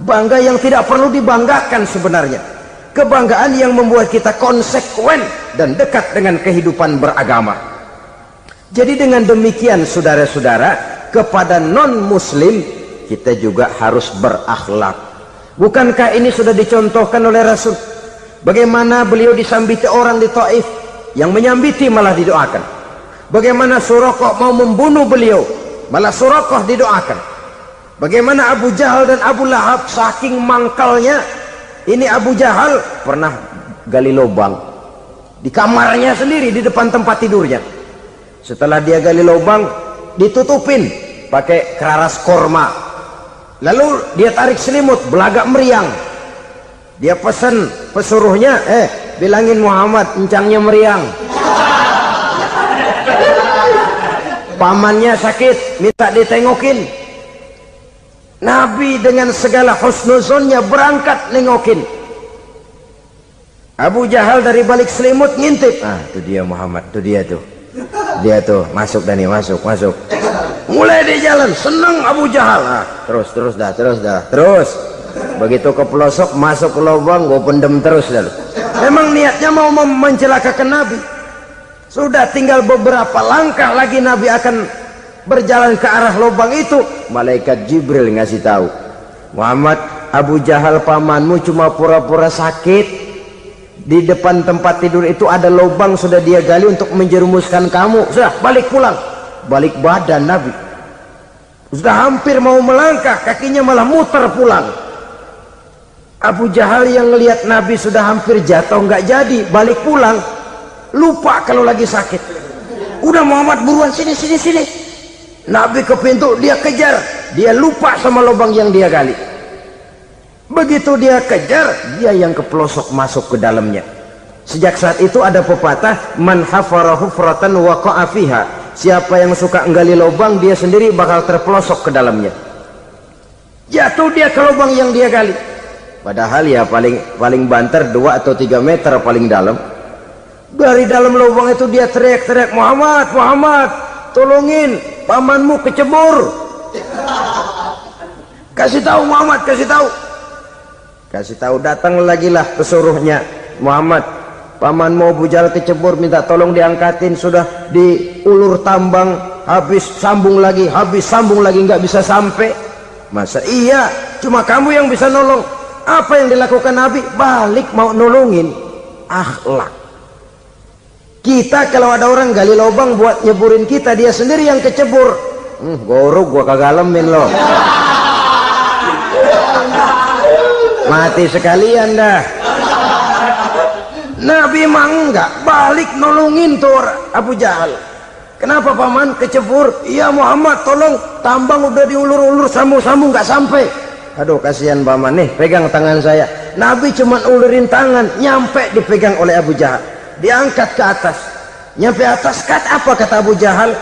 bangga yang tidak perlu dibanggakan sebenarnya. Kebanggaan yang membuat kita konsekuen dan dekat dengan kehidupan beragama. Jadi dengan demikian saudara-saudara, kepada non-muslim kita juga harus berakhlak. Bukankah ini sudah dicontohkan oleh Rasul? Bagaimana beliau disambiti orang di Taif, yang menyambiti malah didoakan. Bagaimana Suraqah mau membunuh beliau, malah Suraqah didoakan. Bagaimana Abu Jahal dan Abu Lahab saking mangkalnya. Ini Abu Jahal pernah gali lubang di kamarnya sendiri, di depan tempat tidurnya. Setelah dia gali lubang, ditutupin pakai keraras korma. Lalu dia tarik selimut, belagak meriang. Dia pesan pesuruhnya, bilangin Muhammad encangnya meriang. pamannya sakit, minta ditengokin. Nabi dengan segala husnuzonnya berangkat nengokin. Abu Jahal dari balik selimut ngintip. Itu dia Muhammad, itu dia tuh. Dia tuh, masuk Dani, masuk. Mulai di jalan, senang Abu Jahal. Terus dah. Begitu ke pelosok, masuk ke lubang, gue pendem terus dah. Memang niatnya mau mencelakakan Nabi. Sudah tinggal beberapa langkah lagi Nabi akan berjalan ke arah lubang itu. Malaikat Jibril ngasih tahu, Muhammad, Abu Jahal pamanmu cuma pura-pura sakit. Di depan tempat tidur itu ada lubang sudah dia gali untuk menjerumuskan kamu. Sudah balik pulang. Balik badan Nabi. Sudah hampir mau melangkah, kakinya malah muter pulang. Abu Jahal yang ngelihat Nabi sudah hampir jatuh nggak jadi, balik pulang. Lupa kalau lagi sakit. Udah Muhammad buruan sini. Nabi ke pintu, dia kejar. Dia lupa sama lubang yang dia gali. Begitu dia kejar, dia yang kepelosok masuk ke dalamnya. Sejak saat itu ada pepatah, man hafara hufratan waqa'a fiha. Siapa yang suka nggali lubang, dia sendiri bakal terpelosok ke dalamnya. Jatuh dia ke lubang yang dia gali. Padahal ya paling banter 2 atau 3 meter paling dalam. Dari dalam lubang itu dia teriak-teriak, Muhammad, tolongin, pamanmu kecebur. Kasih tahu Muhammad, kasih tahu. Datang lagi lah pesuruhnya, Muhammad, pamanmu Abu Jahal kecebur, minta tolong diangkatin. Sudah diulur tambang, habis sambung lagi, nggak bisa sampai. Masa iya cuma kamu yang bisa nolong? Apa yang dilakukan Nabi? Balik mau nolongin. Akhlak. Kita kalau ada orang gali lubang buat nyeburin kita, dia sendiri yang kecebur. Gorok gua kagalemin loh. Mati sekalian dah. Nabi mah enggak, balik nolongin tuh Abu Jahal. Kenapa paman kecebur? Iya Muhammad, tolong, tambang udah diulur-ulur, sambung-sambung nggak sampai. Aduh kasihan paman, nih pegang tangan saya. Nabi cuma ulurin tangan, nyampe dipegang oleh Abu Jahal, diangkat ke atas. Nyampe atas, apa kata Abu Jahal?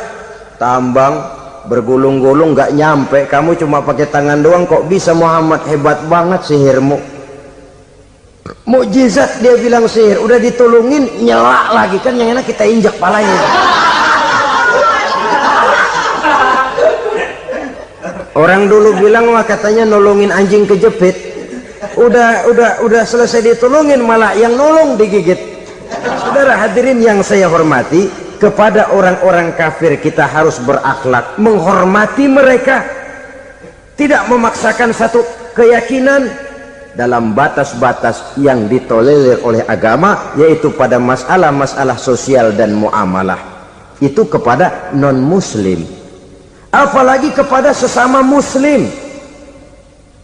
Tambang bergulung-gulung nggak nyampe, kamu cuma pakai tangan doang kok bisa Muhammad, hebat banget sihirmu. Mukjizat dia bilang sihir, udah ditolongin nyelak lagi, kan yang enak kita injak palanya. Orang dulu bilang wah katanya nolongin anjing kejepit, udah selesai ditolongin malah yang nolong digigit. Saudara hadirin yang saya hormati, kepada orang-orang kafir kita harus berakhlak, menghormati mereka, tidak memaksakan satu keyakinan dalam batas-batas yang ditolerir oleh agama, yaitu pada masalah-masalah sosial dan muamalah. Itu kepada non-muslim, apalagi kepada sesama muslim.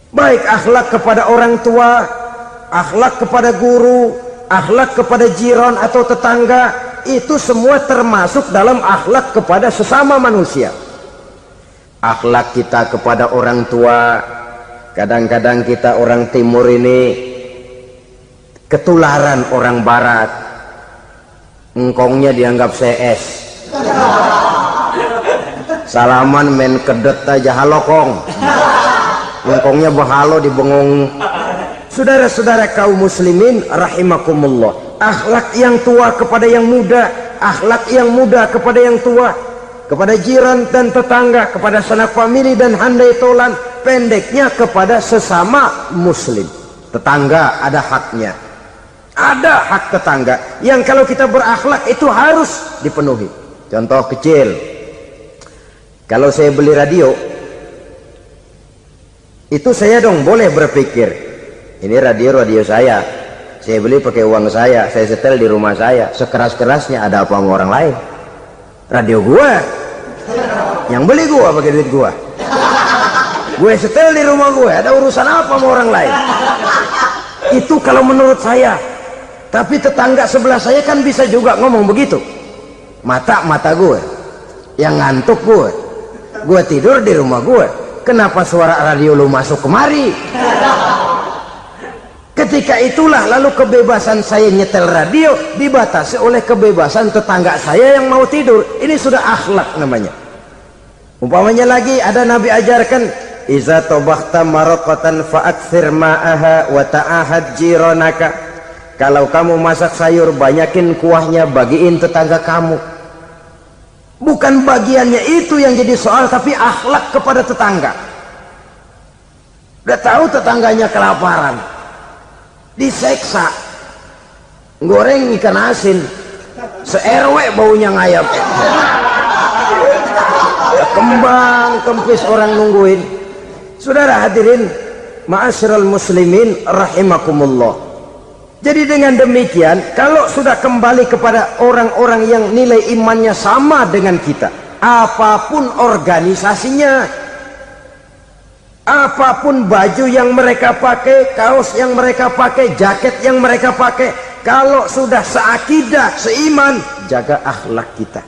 Baik akhlak kepada orang tua, akhlak kepada guru, akhlak kepada jiran atau tetangga, itu semua termasuk dalam akhlak kepada sesama manusia. Akhlak kita kepada orang tua, kadang-kadang kita orang timur ini ketularan orang barat. Engkongnya dianggap CS, salaman main kedet aja halokong, engkongnya bahalo dibengong. Saudara-saudara kaum muslimin rahimakumullah, akhlak yang tua kepada yang muda, akhlak yang muda kepada yang tua, kepada jiran dan tetangga, kepada sanak famili dan handai tolan, pendeknya kepada sesama muslim. Tetangga ada haknya, ada hak tetangga yang kalau kita berakhlak itu harus dipenuhi. Contoh kecil, kalau saya beli radio, itu saya dong boleh berpikir, ini radio saya beli pakai uang saya setel di rumah saya, sekeras-kerasnya ada apa sama orang lain? Radio gua, yang beli gua pakai duit gua, gue setel di rumah gue, ada urusan apa sama orang lain? Itu kalau menurut saya. Tapi tetangga sebelah saya kan bisa juga ngomong begitu. Mata gue yang ngantuk, gue tidur di rumah gue, kenapa suara radio lu masuk kemari? Ketika itulah lalu kebebasan saya nyetel radio dibatasi oleh kebebasan tetangga saya yang mau tidur. Ini sudah akhlak namanya. Umpamanya lagi ada Nabi ajarkan, iza tabakhta maraqatan fa'akthir ma'aha wa ta'ahad jiranaka. Kalau kamu masak sayur, banyakin kuahnya, bagiin tetangga kamu. Bukan bagiannya itu yang jadi soal, tapi akhlak kepada tetangga. Udah tahu tetangganya kelaparan, diseksa, goreng ikan asin, se-RW baunya ngayap, kembang kempis orang nungguin. Saudara hadirin ma'asyiral muslimin rahimakumullah. Jadi dengan demikian, kalau sudah kembali kepada orang-orang yang nilai imannya sama dengan kita, apapun organisasinya, apapun baju yang mereka pakai, kaos yang mereka pakai, jaket yang mereka pakai, kalau sudah seakidah, seiman, jaga akhlak kita.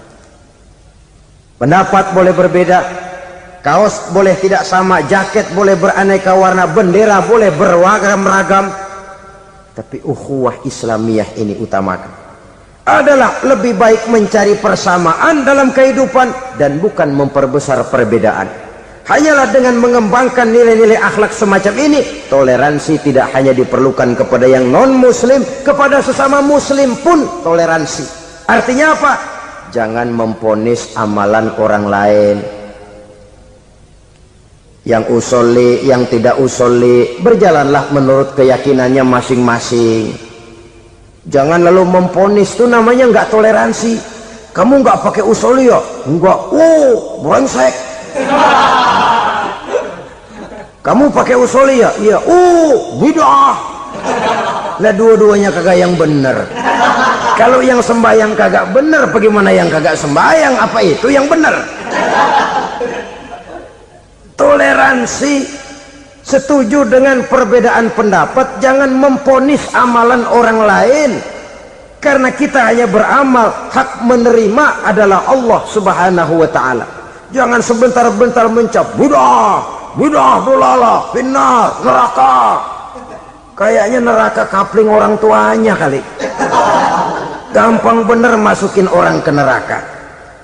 Pendapat boleh berbeda, kaos boleh tidak sama, jaket boleh beraneka warna, bendera boleh beragam-ragam, tapi ukhuwah Islamiyah ini utamakan. Adalah lebih baik mencari persamaan dalam kehidupan dan bukan memperbesar perbedaan. Hanyalah dengan mengembangkan nilai-nilai akhlak semacam ini, toleransi tidak hanya diperlukan kepada yang non-muslim, kepada sesama muslim pun toleransi. Artinya apa? Jangan memponis amalan orang lain. Yang usolli, yang tidak usolli, berjalanlah menurut keyakinannya masing-masing. Jangan lalu memponis, itu namanya nggak toleransi. Kamu nggak pakai usolli ya? Enggak. Brengsek. Kamu pakai usolli ya? Iya. Bid'ah. Nah, dua-duanya kagak yang benar. Kalau yang sembahyang kagak benar, bagaimana yang kagak sembahyang? Apa itu yang benar? Toleransi, setuju dengan perbedaan pendapat, jangan memponis amalan orang lain. Karena kita hanya beramal, hak menerima adalah Allah Subhanahu wa ta'ala. Jangan sebentar-bentar mencap bid'ah, bid'ah dolalah, finnar, neraka. Kayaknya neraka kapling orang tuanya kali. Gampang bener masukin orang ke neraka.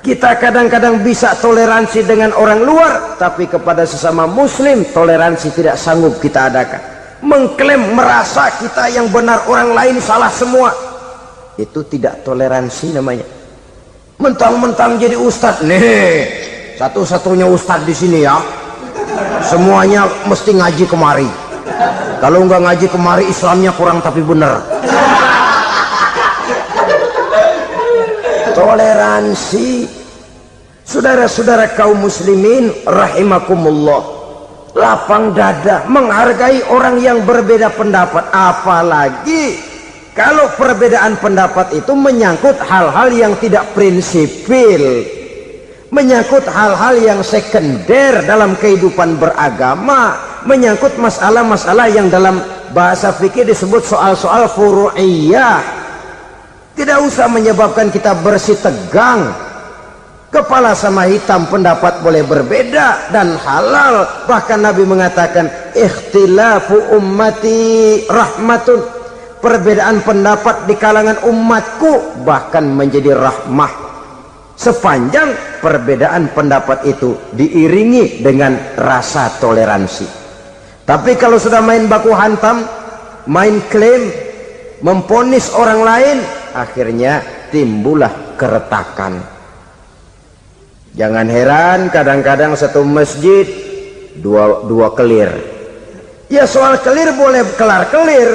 Kita kadang-kadang bisa toleransi dengan orang luar, tapi kepada sesama muslim toleransi tidak sanggup kita adakan. Mengklaim merasa kita yang benar, orang lain salah semua, itu tidak toleransi namanya. Mentang-mentang jadi ustadz, nih satu-satunya ustadz di sini ya, semuanya mesti ngaji kemari. Kalau nggak ngaji kemari, Islamnya kurang tapi bener. Toleransi. Saudara-saudara kaum muslimin rahimakumullah, lapang dada menghargai orang yang berbeda pendapat, apalagi kalau perbedaan pendapat itu menyangkut hal-hal yang tidak prinsipil, menyangkut hal-hal yang sekunder dalam kehidupan beragama, menyangkut masalah-masalah yang dalam bahasa fikih disebut soal-soal furu'iyah. Tidak usah menyebabkan kita bersih tegang. Kepala sama hitam pendapat boleh berbeda dan halal. Bahkan Nabi mengatakan ikhtilafu ummati rahmatun. Perbedaan pendapat di kalangan umatku bahkan menjadi rahmah, sepanjang perbedaan pendapat itu diiringi dengan rasa toleransi. Tapi kalau sudah main baku hantam, main klaim, memponis orang lain, akhirnya timbullah keretakan. Jangan heran kadang-kadang satu masjid dua kelir. Ya soal kelir boleh kelar-kelir,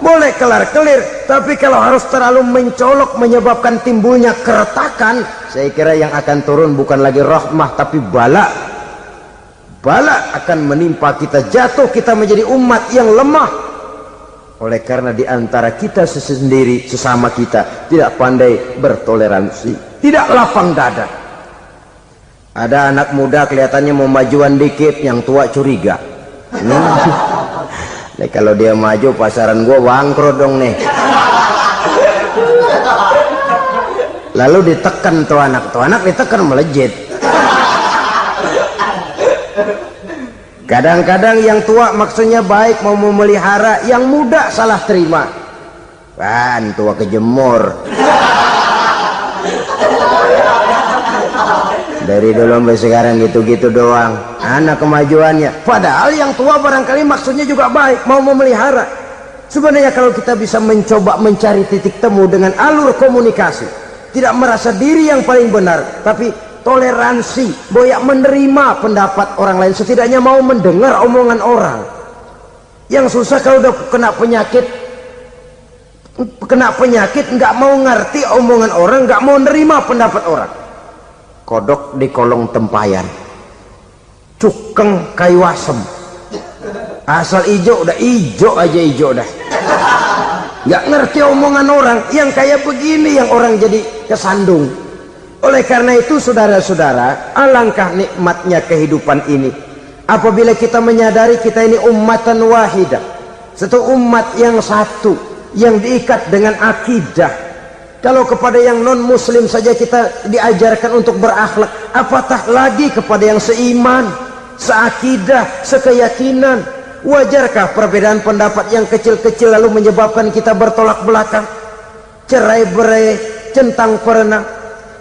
boleh kelar-kelir, tapi kalau harus terlalu mencolok menyebabkan timbulnya keretakan, saya kira yang akan turun bukan lagi rahmah tapi bala. Bala akan menimpa kita, jatuh kita menjadi umat yang lemah. Oleh karena di antara kita sendiri, sesama kita tidak pandai bertoleransi, tidak lapang dada. Ada anak muda kelihatannya mau majuan dikit, yang tua curiga. Nih kalau dia maju pasaran gua bangkrut dong nih. Lalu ditekan tuh anak ditekan melejit. Kadang-kadang yang tua maksudnya baik, mau memelihara, yang muda salah terima. Kan tua kejemur. Dari dulu sampai sekarang gitu-gitu doang. Anak kemajuannya. Padahal yang tua barangkali maksudnya juga baik, mau memelihara. Sebenarnya kalau kita bisa mencoba mencari titik temu dengan alur komunikasi, tidak merasa diri yang paling benar, tapi toleransi, boyak menerima pendapat orang lain, setidaknya mau mendengar omongan orang. Yang susah kalau udah kena penyakit nggak mau ngerti omongan orang, nggak mau nerima pendapat orang. Kodok di kolong tempayan, cukeng kayu asem, asal ijo udah ijo aja, ijo dah, nggak ngerti omongan orang. Yang kayak begini yang orang jadi kesandung. Oleh karena itu saudara-saudara, alangkah nikmatnya kehidupan ini apabila kita menyadari kita ini ummatan wahidah, satu umat yang satu, yang diikat dengan akidah. Kalau kepada yang non muslim saja kita diajarkan untuk berakhlak, apatah lagi kepada yang seiman, seakidah, sekeyakinan. Wajarkah perbedaan pendapat yang kecil-kecil lalu menyebabkan kita bertolak belakang, cerai-berai, centang perenang?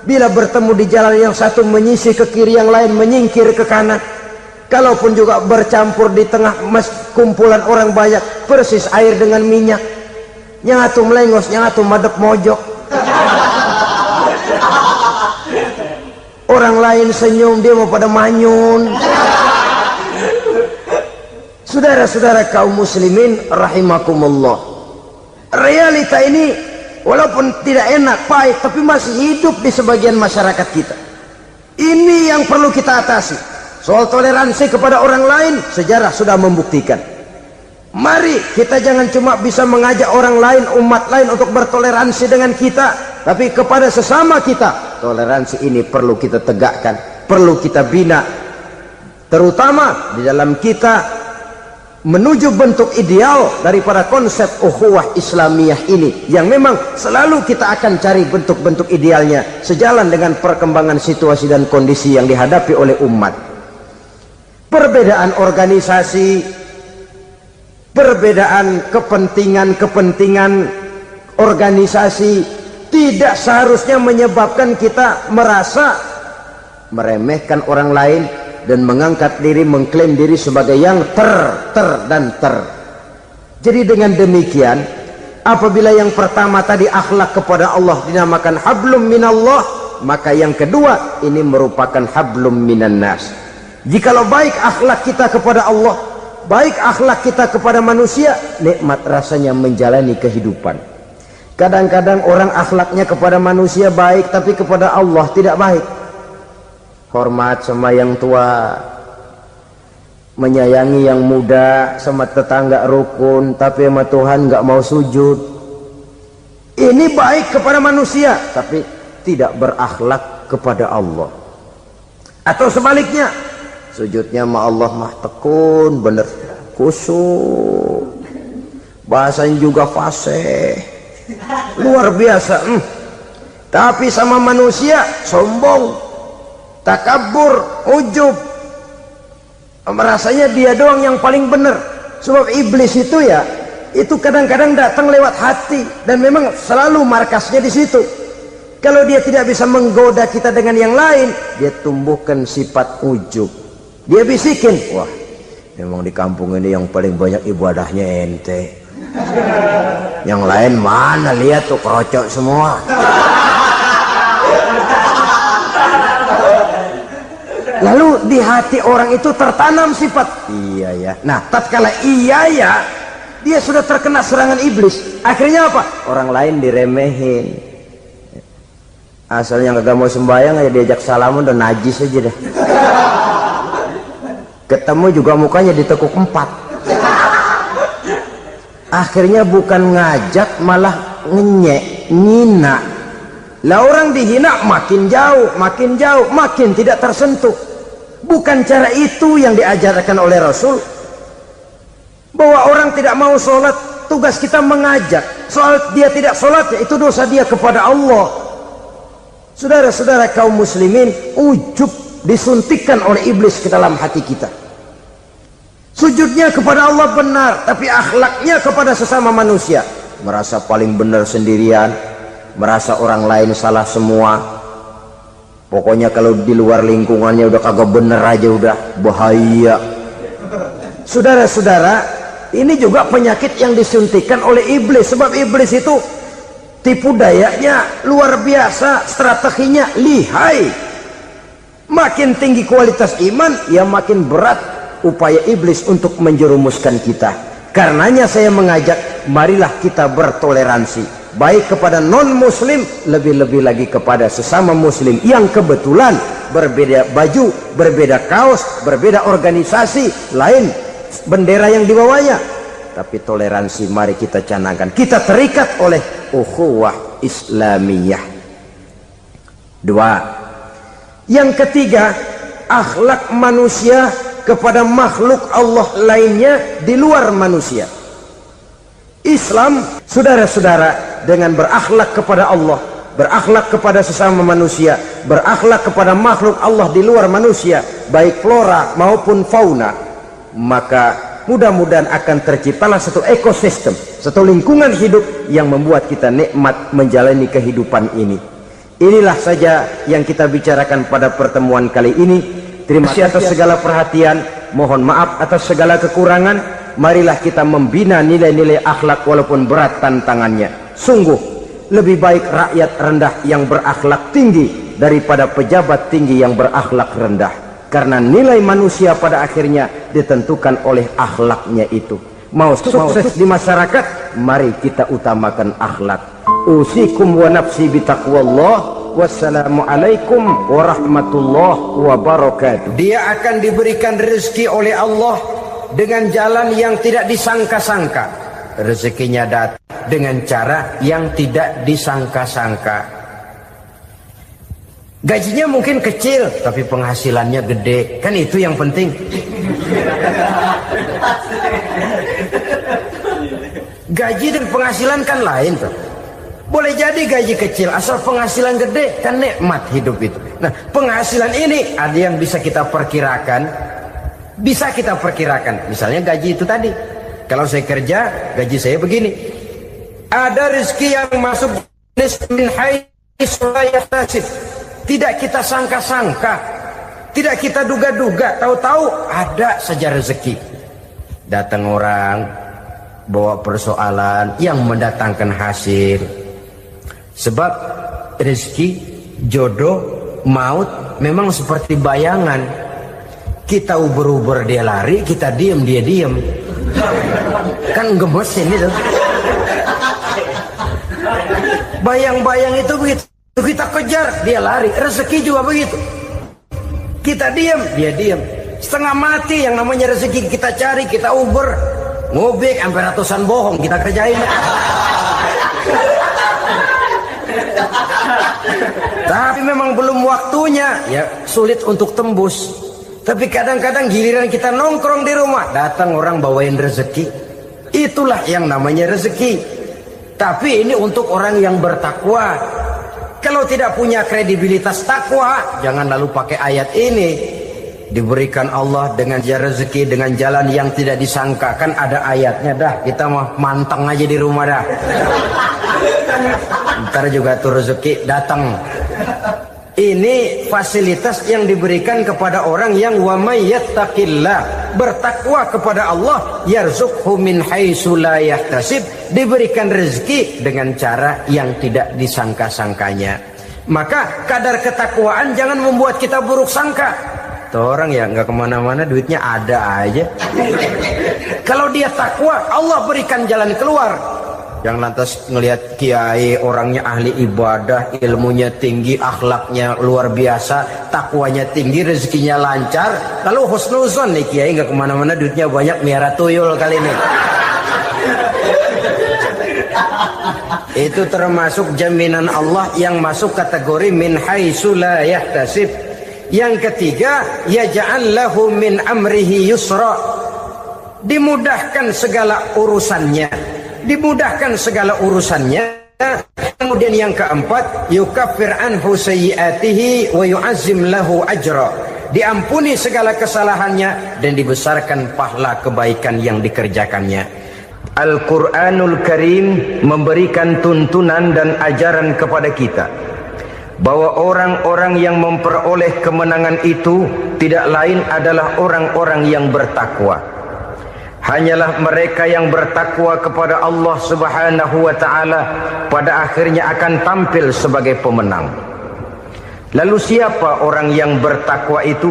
Bila bertemu di jalan yang satu menyisih ke kiri, yang lain menyingkir ke kanan, kalaupun juga bercampur di tengah kumpulan orang banyak, persis air dengan minyak, yang atu melengos, yang atu madep mojok. Orang lain senyum, dia mau pada manyun. Saudara-saudara kaum muslimin rahimakumullah, realita ini walaupun tidak enak, pahit, tapi masih hidup di sebagian masyarakat kita. Ini yang perlu kita atasi. Soal toleransi kepada orang lain, sejarah sudah membuktikan. Mari kita jangan cuma bisa mengajak orang lain, umat lain untuk bertoleransi dengan kita, tapi kepada sesama kita. Toleransi ini perlu kita tegakkan, perlu kita bina, terutama di dalam kita menuju bentuk ideal daripada konsep ukhuwah Islamiyah ini, yang memang selalu kita akan cari bentuk-bentuk idealnya sejalan dengan perkembangan situasi dan kondisi yang dihadapi oleh umat. Perbedaan organisasi, perbedaan kepentingan organisasi tidak seharusnya menyebabkan kita merasa meremehkan orang lain dan mengangkat diri, mengklaim diri sebagai yang ter. Jadi dengan demikian, apabila yang pertama tadi akhlak kepada Allah dinamakan hablum minallah, maka yang kedua ini merupakan hablum minan nas. Jikalau baik akhlak kita kepada Allah, baik akhlak kita kepada manusia, nikmat rasanya menjalani kehidupan. Kadang-kadang orang akhlaknya kepada manusia baik, tapi kepada Allah tidak baik. Hormat sama yang tua, menyayangi yang muda, sama tetangga rukun, tapi sama Tuhan nggak mau sujud. Ini baik kepada manusia, tapi tidak berakhlak kepada Allah. Atau sebaliknya, sujudnya sama Allah mah tekun, bener, khusyuk, bahasanya juga fasih, luar biasa. Tapi sama manusia sombong, takabur, ujub, merasanya dia doang yang paling benar. Sebab iblis itu ya, itu kadang-kadang datang lewat hati, dan memang selalu markasnya di situ. Kalau dia tidak bisa menggoda kita dengan yang lain, dia tumbuhkan sifat ujub. Dia bisikin, wah memang di kampung ini yang paling banyak ibadahnya ente, yang lain mana, lihat tuh kerocok semua. Lalu di hati orang itu tertanam sifat iya ya. Nah tatkala iya ya, dia sudah terkena serangan iblis. Akhirnya apa? Orang lain diremehin. Asalnya nggak mau sembahyang aja diajak salaman udah najis aja dah. Ketemu juga mukanya ditekuk 4. Akhirnya bukan ngajak malah ngenyek, ngina. Lah orang dihina makin jauh, makin tidak tersentuh. Bukan cara itu yang diajarkan oleh Rasul. Bahwa orang tidak mau sholat, tugas kita mengajak. Soal dia tidak sholat, itu dosa dia kepada Allah. Saudara-saudara kaum muslimin, ujub disuntikkan oleh iblis ke dalam hati kita. Sujudnya kepada Allah benar, tapi akhlaknya kepada sesama manusia merasa paling benar sendirian, merasa orang lain salah semua. Pokoknya kalau di luar lingkungannya udah kagak bener aja udah bahaya. Saudara-saudara, ini juga penyakit yang disuntikan oleh iblis. Sebab iblis itu tipu dayanya luar biasa, strateginya lihai. Makin tinggi kualitas iman, ya makin berat upaya iblis untuk menjerumuskan kita. Karenanya saya mengajak, marilah kita bertoleransi, baik kepada non-muslim, lebih-lebih lagi kepada sesama muslim yang kebetulan berbeda baju, berbeda kaos, berbeda organisasi, lain bendera yang dibawanya. Tapi toleransi mari kita canangkan. Kita terikat oleh ukhuwah Islamiyah. 2. Yang ketiga, akhlak manusia kepada makhluk Allah lainnya di luar manusia. Islam, saudara-saudara, dengan berakhlak kepada Allah, berakhlak kepada sesama manusia, berakhlak kepada makhluk Allah di luar manusia, baik flora maupun fauna, maka mudah-mudahan akan terciptalah satu ekosistem, satu lingkungan hidup yang membuat kita nikmat menjalani kehidupan ini. Inilah saja yang kita bicarakan pada pertemuan kali ini. Terima kasih atas segala perhatian, mohon maaf atas segala kekurangan. Marilah kita membina nilai-nilai akhlak walaupun berat tantangannya. Sungguh lebih baik rakyat rendah yang berakhlak tinggi daripada pejabat tinggi yang berakhlak rendah. Karena nilai manusia pada akhirnya ditentukan oleh akhlaknya itu. Mau sukses di masyarakat, mari kita utamakan akhlak. Usikum wa nafsi bitaqwallah. Wassalamualaikum warahmatullahi wabarakatuh. Dia akan diberikan rezeki oleh Allah dengan jalan yang tidak disangka-sangka. Rezekinya datang dengan cara yang tidak disangka-sangka. Gajinya mungkin kecil, tapi penghasilannya gede. Kan itu yang penting. Gaji dan penghasilan kan lain tuh. Boleh jadi gaji kecil, asal penghasilan gede, kan nikmat hidup itu. Nah, penghasilan ini ada yang bisa kita perkirakan. Bisa kita perkirakan. Misalnya gaji itu tadi. Kalau saya kerja, gaji saya begini. Ada rezeki yang masuk min haitsu la yahtasib. Tidak kita sangka-sangka, tidak kita duga-duga, tahu-tahu ada saja rezeki. Datang orang bawa persoalan yang mendatangkan hasil. Sebab rezeki, jodoh, maut memang seperti bayangan. Kita uber-uber dia lari, kita diem dia diem. Kan gemes ini tuh. Bayang-bayang itu begitu. Kita kejar, dia lari. Rezeki juga begitu. Kita diam, dia diam. Setengah mati yang namanya rezeki kita cari, kita uber. Ngobek sampai ratusan bohong kita kerjain. Tapi memang belum waktunya, ya sulit untuk tembus. Tapi kadang-kadang giliran kita nongkrong di rumah, datang orang bawain rezeki. Itulah yang namanya rezeki. Tapi ini untuk orang yang bertakwa. Kalau tidak punya kredibilitas takwa, jangan lalu pakai ayat ini. Diberikan Allah dengan rezeki dengan jalan yang tidak disangka. Kan ada ayatnya dah. Kita mah manteng aja di rumah dah. Ntar juga tuh rezeki datang. Ini fasilitas yang diberikan kepada orang yang wa may yattaqillah, bertakwa kepada Allah, yarzuqhu min haitsu la yahtasib, diberikan rezeki dengan cara yang tidak disangka-sangkanya. Maka kadar ketakwaan jangan membuat kita buruk sangka. Tuh orang ya nggak kemana-mana, duitnya ada aja. Kalau dia takwa, Allah berikan jalan keluar. Yang lantas ngelihat kiai orangnya ahli ibadah, ilmunya tinggi, akhlaknya luar biasa, takwanya tinggi, rezekinya lancar, lalu husnuzon nih kiai nggak kemana-mana, duitnya banyak, miara tuyul kali ini. Itu termasuk jaminan Allah yang masuk kategori min haitsu la yahtasib. Yang ketiga, yaj'al lahu min amrihi yusra, dimudahkan segala urusannya, dimudahkan segala urusannya. Kemudian yang keempat, yukaffir anhu sayyiatihi wa yu'azzim lahu ajra, diampuni segala kesalahannya dan dibesarkan pahala kebaikan yang dikerjakannya. Al-Quranul Karim memberikan tuntunan dan ajaran kepada kita bahwa orang-orang yang memperoleh kemenangan itu tidak lain adalah orang-orang yang bertakwa. Hanyalah mereka yang bertakwa kepada Allah Subhanahu wa ta'ala pada akhirnya akan tampil sebagai pemenang. Lalu siapa orang yang bertakwa itu?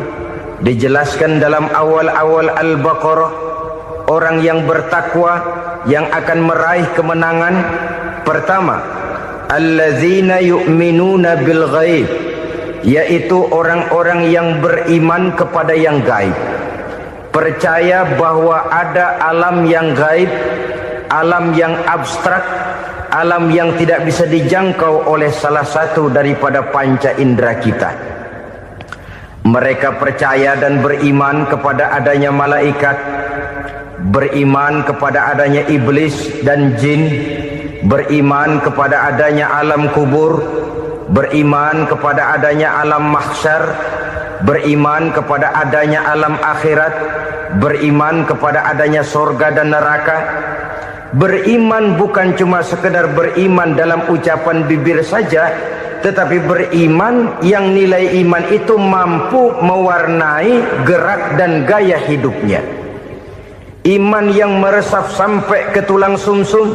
Dijelaskan dalam awal-awal Al-Baqarah, orang yang bertakwa yang akan meraih kemenangan. Pertama, allazina yu'minuna bil ghaib, yaitu orang-orang yang beriman kepada yang gaib, percaya bahwa ada alam yang gaib, alam yang abstrak, alam yang tidak bisa dijangkau oleh salah satu daripada panca indera kita. Mereka percaya dan beriman kepada adanya malaikat, beriman kepada adanya iblis dan jin, beriman kepada adanya alam kubur, beriman kepada adanya alam mahsyar, beriman kepada adanya alam akhirat, beriman kepada adanya surga dan neraka. Beriman bukan cuma sekedar beriman dalam ucapan bibir saja, tetapi beriman yang nilai iman itu mampu mewarnai gerak dan gaya hidupnya. Iman yang meresap sampai ke tulang sumsum,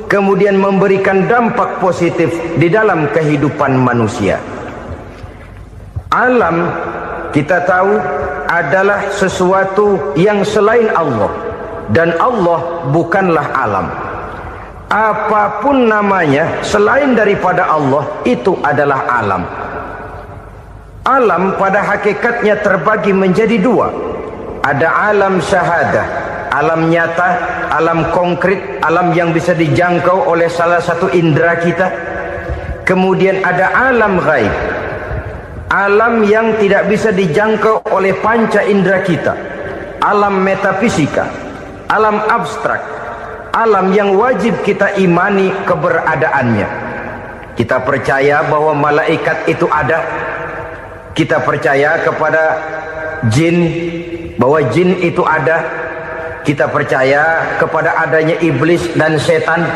kemudian memberikan dampak positif di dalam kehidupan manusia. Alam, kita tahu, adalah sesuatu yang selain Allah, dan Allah bukanlah alam. Apapun namanya selain daripada Allah, itu adalah alam. Alam pada hakikatnya terbagi menjadi dua. Ada alam syahadah, alam nyata, alam konkret, alam yang bisa dijangkau oleh salah satu indera kita. Kemudian ada alam ghaib, alam yang tidak bisa dijangkau oleh panca indera kita, alam metafisika, alam abstrak, alam yang wajib kita imani keberadaannya. Kita percaya bahwa malaikat itu ada, kita percaya kepada jin, bahwa jin itu ada, kita percaya kepada adanya iblis dan setan.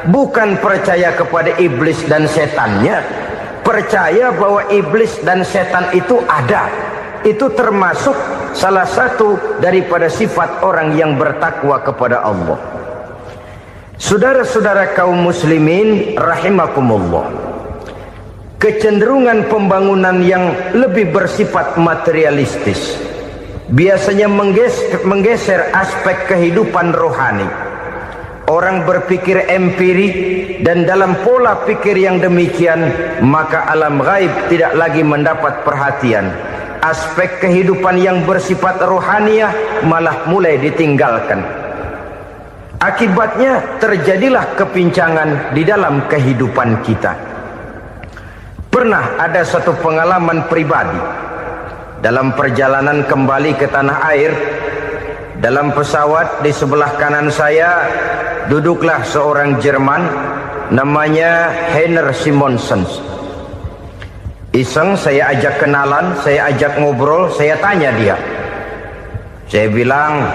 Bukan percaya kepada iblis dan setannya, percaya bahwa iblis dan setan itu ada. Itu termasuk salah satu daripada sifat orang yang bertakwa kepada Allah. Saudara-saudara kaum muslimin rahimakumullah, kecenderungan pembangunan yang lebih bersifat materialistis biasanya menggeser aspek kehidupan rohani. Orang berpikir empiri, dan dalam pola pikir yang demikian maka alam gaib tidak lagi mendapat perhatian. Aspek kehidupan yang bersifat rohaniah malah mulai ditinggalkan. Akibatnya terjadilah kepincangan di dalam kehidupan kita. Pernah ada satu pengalaman pribadi dalam perjalanan kembali ke tanah air. Dalam pesawat di sebelah kanan saya duduklah seorang Jerman namanya Heiner Simonsen. Iseng saya ajak kenalan, saya ajak ngobrol, saya tanya dia. Saya bilang,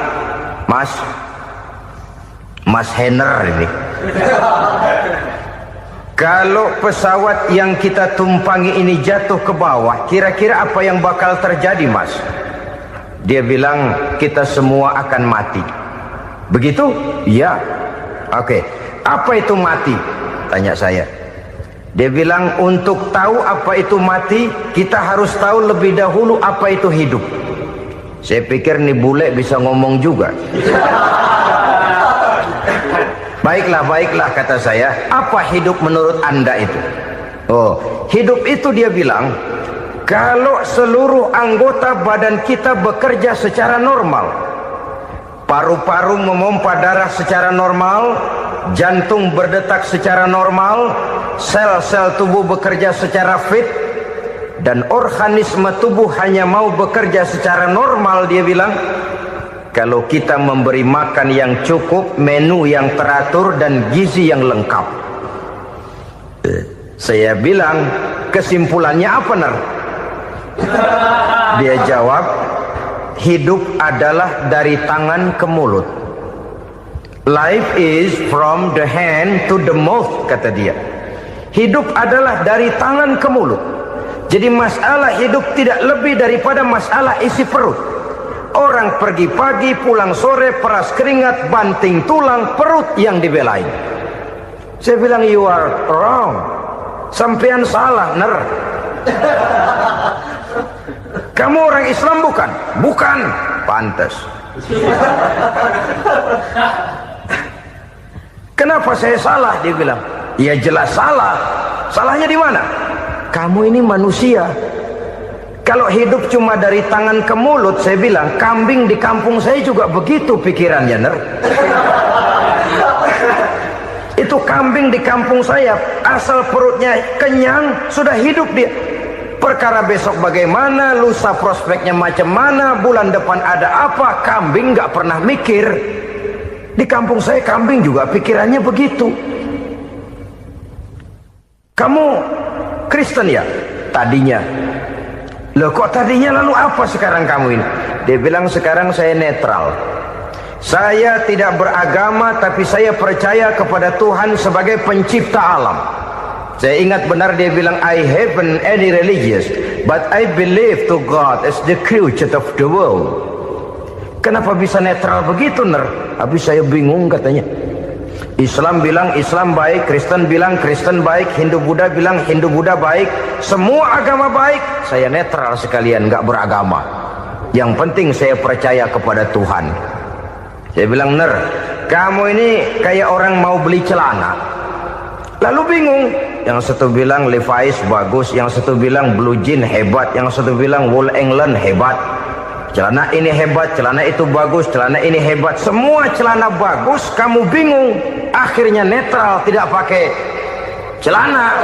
Mas Heiner ini, kalau pesawat yang kita tumpangi ini jatuh ke bawah, kira-kira apa yang bakal terjadi, Mas? Dia bilang, kita semua akan mati. Begitu? Ya. Oke. Apa itu mati? Tanya saya. Dia bilang, untuk tahu apa itu mati, kita harus tahu lebih dahulu apa itu hidup. Saya pikir nih bule bisa ngomong juga. Baiklah kata saya. Apa hidup menurut Anda itu? Oh, hidup itu dia bilang, kalau seluruh anggota badan kita bekerja secara normal, paru-paru memompa darah secara normal, jantung berdetak secara normal, sel-sel tubuh bekerja secara fit, dan organisme tubuh hanya mau bekerja secara normal, dia bilang, kalau kita memberi makan yang cukup, menu yang teratur, dan gizi yang lengkap. Saya bilang, kesimpulannya apa, Ner? Dia jawab, hidup adalah dari tangan ke mulut. Life is from the hand to the mouth, kata dia. Hidup adalah dari tangan ke mulut. Jadi masalah hidup tidak lebih daripada masalah isi perut. Orang pergi pagi, pulang sore, peras keringat, banting tulang, perut yang dibelain. Saya bilang, you are wrong. Sampean salah, ner. Kamu orang Islam bukan? Bukan. Pantas. Kenapa saya salah? Dia bilang, ya jelas salah. Salahnya di mana? Kamu ini manusia. Kalau hidup cuma dari tangan ke mulut, saya bilang, kambing di kampung saya juga begitu pikirannya, ner. Itu kambing di kampung saya, asal perutnya kenyang, sudah hidup dia. Perkara besok bagaimana, lusa prospeknya macam mana, bulan depan ada apa, kambing nggak pernah mikir. Di kampung saya kambing juga pikirannya begitu. Kamu Kristen ya? Tadinya. Loh kok tadinya, lalu apa sekarang kamu ini? Dia bilang, sekarang saya netral. Saya tidak beragama, tapi saya percaya kepada Tuhan sebagai pencipta alam. Saya ingat benar dia bilang, I haven't any religious, but I believe to God as the creator of the world. Kenapa bisa netral begitu, ner? Habis saya bingung katanya. Islam bilang Islam baik, Kristen bilang Kristen baik, Hindu Buddha bilang Hindu Buddha baik, semua agama baik. Saya netral sekalian, nggak beragama. Yang penting saya percaya kepada Tuhan. Saya bilang, ner, kamu ini kayak orang mau beli celana, lalu bingung. Yang satu bilang Levi's bagus, yang satu bilang Blue Jean hebat, yang satu bilang Wool England hebat. Celana ini hebat, celana itu bagus, celana ini hebat. Semua celana bagus, kamu bingung. Akhirnya netral, tidak pakai celana.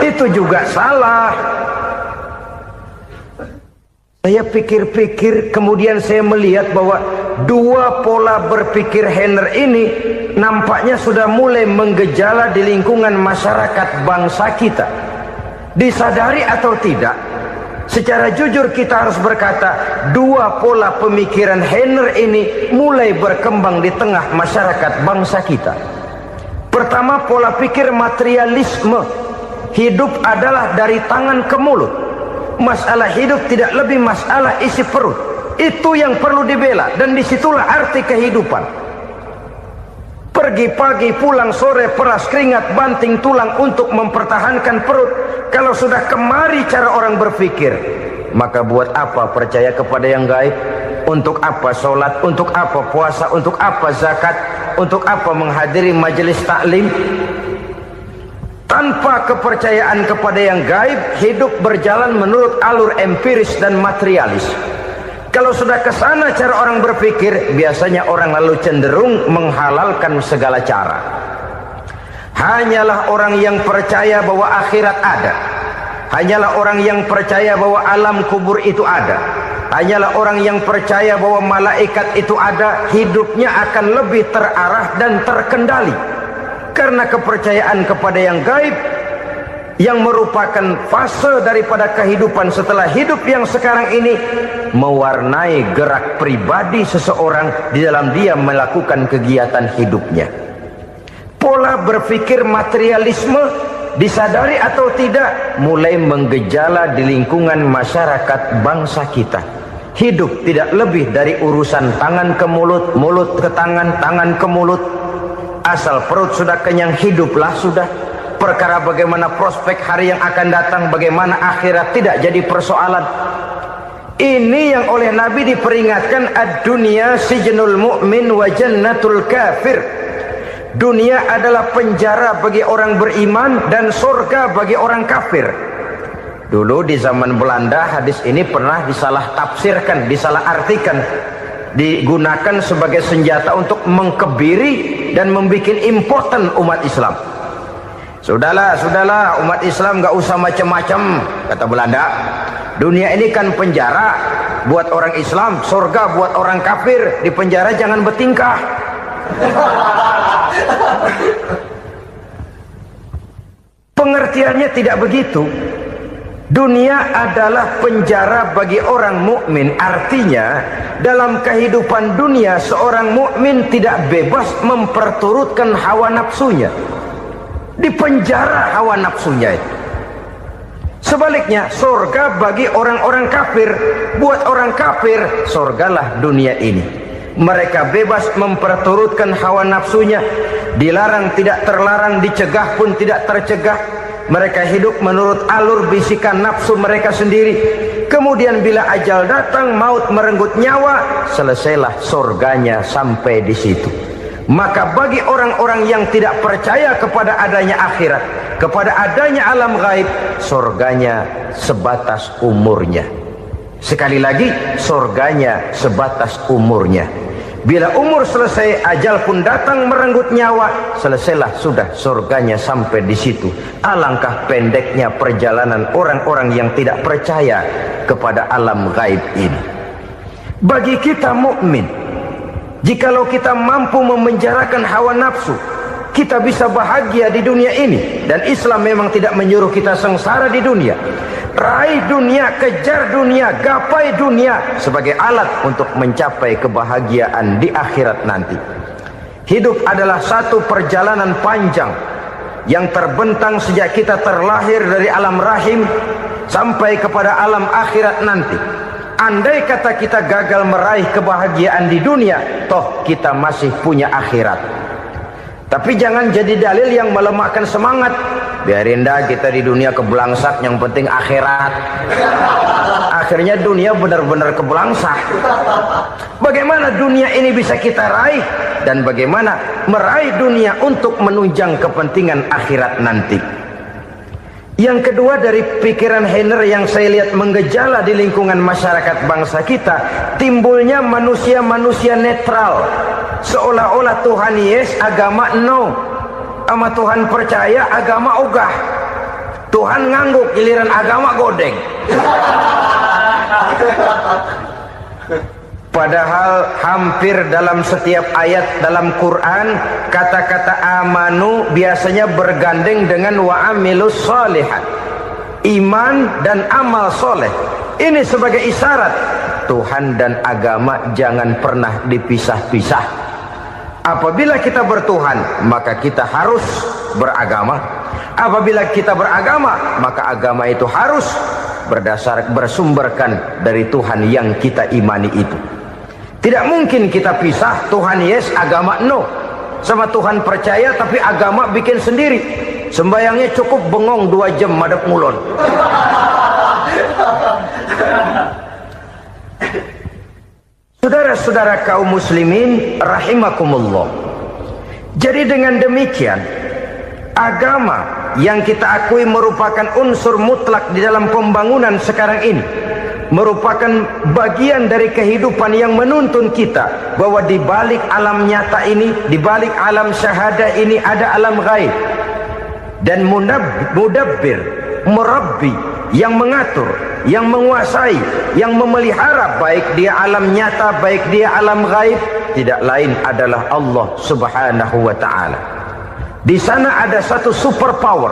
Itu juga salah. Saya pikir-pikir, kemudian saya melihat bahwa dua pola berpikir Henner ini nampaknya sudah mulai menggejala di lingkungan masyarakat bangsa kita. Disadari atau tidak, secara jujur kita harus berkata, dua pola pemikiran Henner ini mulai berkembang di tengah masyarakat bangsa kita. Pertama, pola pikir materialisme. Hidup adalah dari tangan ke mulut. Masalah hidup tidak lebih masalah isi perut. Itu yang perlu dibela, dan disitulah arti kehidupan. Pergi pagi, pulang sore, peras keringat, banting tulang untuk mempertahankan perut. Kalau sudah kemari cara orang berpikir, maka buat apa percaya kepada yang gaib? Untuk apa sholat? Untuk apa puasa? Untuk apa zakat? Untuk apa menghadiri majelis taklim? Tanpa kepercayaan kepada yang gaib, hidup berjalan menurut alur empiris dan materialis. Kalau sudah ke sana cara orang berpikir, biasanya orang lalu cenderung menghalalkan segala cara. Hanyalah orang yang percaya bahwa akhirat ada. Hanyalah orang yang percaya bahwa alam kubur itu ada. Hanyalah orang yang percaya bahwa malaikat itu ada, hidupnya akan lebih terarah dan terkendali. Karena kepercayaan kepada yang gaib, yang merupakan fase daripada kehidupan setelah hidup yang sekarang ini, mewarnai gerak pribadi seseorang di dalam dia melakukan kegiatan hidupnya. Pola berpikir materialisme, disadari atau tidak, mulai menggejala di lingkungan masyarakat bangsa kita. Hidup tidak lebih dari urusan tangan ke mulut, mulut ke tangan, tangan ke mulut. Asal perut sudah kenyang, hiduplah sudah. Perkara bagaimana prospek hari yang akan datang, bagaimana akhirat, tidak jadi persoalan. Ini yang oleh Nabi diperingatkan, ad-dunya sijnul mu'min wa jannatul kafir. Dunia adalah penjara bagi orang beriman dan surga bagi orang kafir. Dulu di zaman Belanda hadis ini pernah disalah tafsirkan, disalah artikan, digunakan sebagai senjata untuk mengkebiri dan membuat impoten umat Islam. Sudahlah, umat Islam gak usah macam-macam, kata Belanda. Dunia ini kan penjara buat orang Islam, surga buat orang kafir. Di penjara jangan bertingkah. Pengertiannya tidak begitu. Dunia adalah penjara bagi orang mukmin. Artinya dalam kehidupan dunia seorang mukmin tidak bebas memperturutkan hawa nafsunya. di penjara hawa nafsunya itu. Sebaliknya, surga bagi orang-orang kafir. Buat orang kafir, surgalah dunia ini. Mereka bebas memperturutkan hawa nafsunya, dilarang tidak terlarang, dicegah pun tidak tercegah. Mereka hidup menurut alur bisikan nafsu mereka sendiri. Kemudian bila ajal datang, maut merenggut nyawa, selesailah surganya sampai di situ. Maka bagi orang-orang yang tidak percaya kepada adanya akhirat, kepada adanya alam gaib, surganya sebatas umurnya. Sekali lagi, surganya sebatas umurnya. Bila umur selesai, ajal pun datang merenggut nyawa, selesailah sudah surganya sampai di situ. Alangkah pendeknya perjalanan orang-orang yang tidak percaya kepada alam gaib ini. Bagi kita mukmin, jikalau kita mampu memenjarakan hawa nafsu, kita bisa bahagia di dunia ini. Dan Islam memang tidak menyuruh kita sengsara di dunia. Raih dunia, kejar dunia, gapai dunia sebagai alat untuk mencapai kebahagiaan di akhirat nanti. Hidup adalah satu perjalanan panjang yang terbentang sejak kita terlahir dari alam rahim sampai kepada alam akhirat nanti. Andai kata kita gagal meraih kebahagiaan di dunia, toh kita masih punya akhirat. Tapi jangan jadi dalil yang melemahkan semangat. Biarin dah kita di dunia kebelangsak, yang penting akhirat. Akhirnya dunia benar-benar kebelangsak. Bagaimana dunia ini bisa kita raih, dan bagaimana meraih dunia untuk menunjang kepentingan akhirat nanti. Yang kedua, dari pikiran Heiner yang saya lihat menggejala di lingkungan masyarakat bangsa kita, timbulnya manusia-manusia netral. Seolah-olah Tuhan yes, agama no. Sama Tuhan percaya, agama ogah. Tuhan ngangguk, giliran agama godeng. Padahal hampir dalam setiap ayat dalam Quran, kata-kata amanu biasanya bergandeng dengan wa amilus sholihat. Iman dan amal soleh. Ini sebagai isyarat Tuhan dan agama jangan pernah dipisah-pisah. Apabila kita bertuhan, maka kita harus beragama. Apabila kita beragama, maka agama itu harus bersumberkan dari Tuhan yang kita imani itu. Tidak mungkin kita pisah, Tuhan yes, agama no. Sama Tuhan percaya tapi agama bikin sendiri. Sembayangnya cukup bengong 2 jam madep ngulon. Saudara-saudara kaum muslimin rahimakumullah. Jadi dengan demikian, agama yang kita akui merupakan unsur mutlak di dalam pembangunan sekarang ini, merupakan bagian dari kehidupan yang menuntun kita bahwa di balik alam nyata ini, di balik alam syahada ini ada alam gaib. Dan mudabbir, murabbi, yang mengatur, yang menguasai, yang memelihara, baik dia alam nyata, baik dia alam gaib, tidak lain adalah Allah Subhanahu wa ta'ala. Di sana ada satu super power,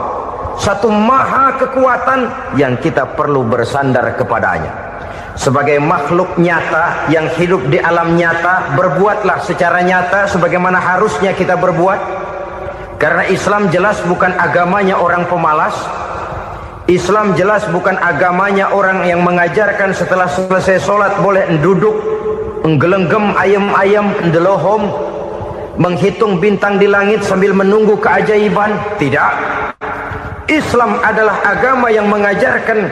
satu maha kekuatan yang kita perlu bersandar kepadanya. Sebagai makhluk nyata yang hidup di alam nyata, berbuatlah secara nyata sebagaimana harusnya kita berbuat. Karena Islam jelas bukan agamanya orang pemalas. Islam jelas bukan agamanya orang yang mengajarkan setelah selesai sholat boleh duduk, nggelenggem ayam-ayam, ndelohom, menghitung bintang di langit sambil menunggu keajaiban. Tidak. Islam adalah agama yang mengajarkan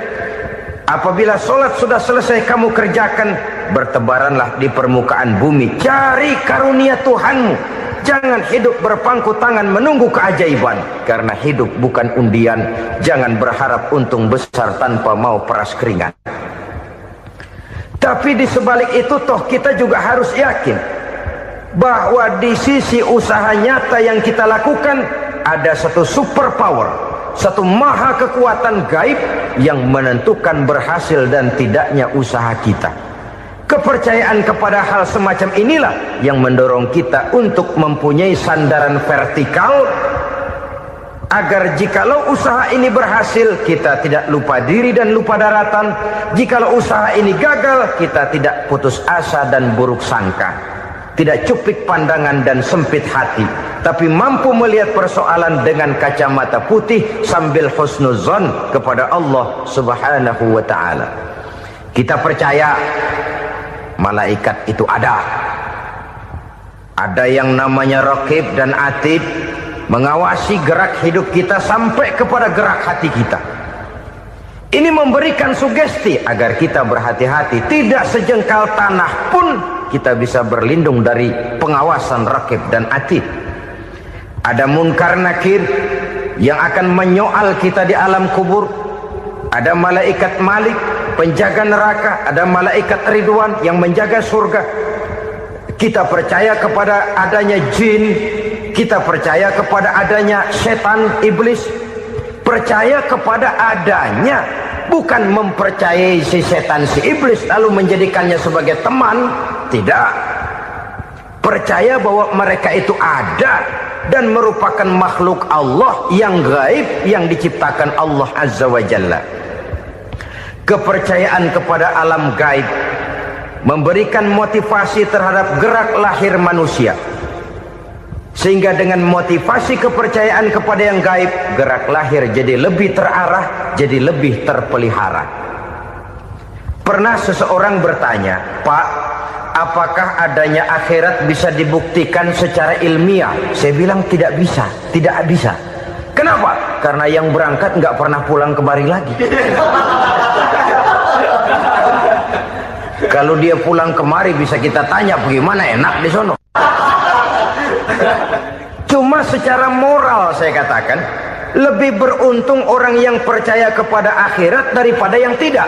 apabila sholat sudah selesai kamu kerjakan, bertebaranlah di permukaan bumi, cari karunia Tuhanmu. Jangan hidup berpangku tangan menunggu keajaiban. Karena hidup bukan undian. Jangan berharap untung besar tanpa mau peras keringat. Tapi di sebalik itu toh kita juga harus yakin bahwa di sisi usaha nyata yang kita lakukan ada satu super power, satu maha kekuatan gaib yang menentukan berhasil dan tidaknya usaha kita. Kepercayaan kepada hal semacam inilah yang mendorong kita untuk mempunyai sandaran vertikal, agar jikalau usaha ini berhasil, kita tidak lupa diri dan lupa daratan. Jikalau usaha ini gagal, kita tidak putus asa dan buruk sangka. tidak cupik pandangan dan sempit hati, tapi mampu melihat persoalan dengan kacamata putih sambil husnuzon kepada Allah Subhanahu wa ta'ala. Kita percaya malaikat itu ada. Ada yang namanya Raqib dan Atid, mengawasi gerak hidup kita sampai kepada gerak hati kita. Ini memberikan sugesti agar kita berhati-hati, tidak sejengkal tanah pun kita bisa berlindung dari pengawasan Raqib dan Atid. Ada Munkar Nakir yang akan menyoal kita di alam kubur. Ada malaikat Malik, penjaga neraka. Ada malaikat Ridwan yang menjaga surga. Kita percaya kepada adanya jin, kita percaya kepada adanya setan, iblis. Percaya kepada adanya, bukan mempercayai si setan, si iblis lalu menjadikannya sebagai teman. Tidak. Percaya bahwa mereka itu ada dan merupakan makhluk Allah yang gaib yang diciptakan Allah Azza wa Jalla. Kepercayaan kepada alam gaib memberikan motivasi terhadap gerak lahir manusia, sehingga dengan motivasi kepercayaan kepada yang gaib, gerak lahir jadi lebih terarah, jadi lebih terpelihara. Pernah seseorang bertanya, "Pak, apakah adanya akhirat bisa dibuktikan secara ilmiah?" Saya bilang tidak bisa, tidak bisa. Kenapa? Karena yang berangkat nggak pernah pulang kembali lagi. Kalau dia pulang kemari bisa kita tanya bagaimana enak di sono. Cuma secara moral saya katakan, lebih beruntung orang yang percaya kepada akhirat daripada yang tidak.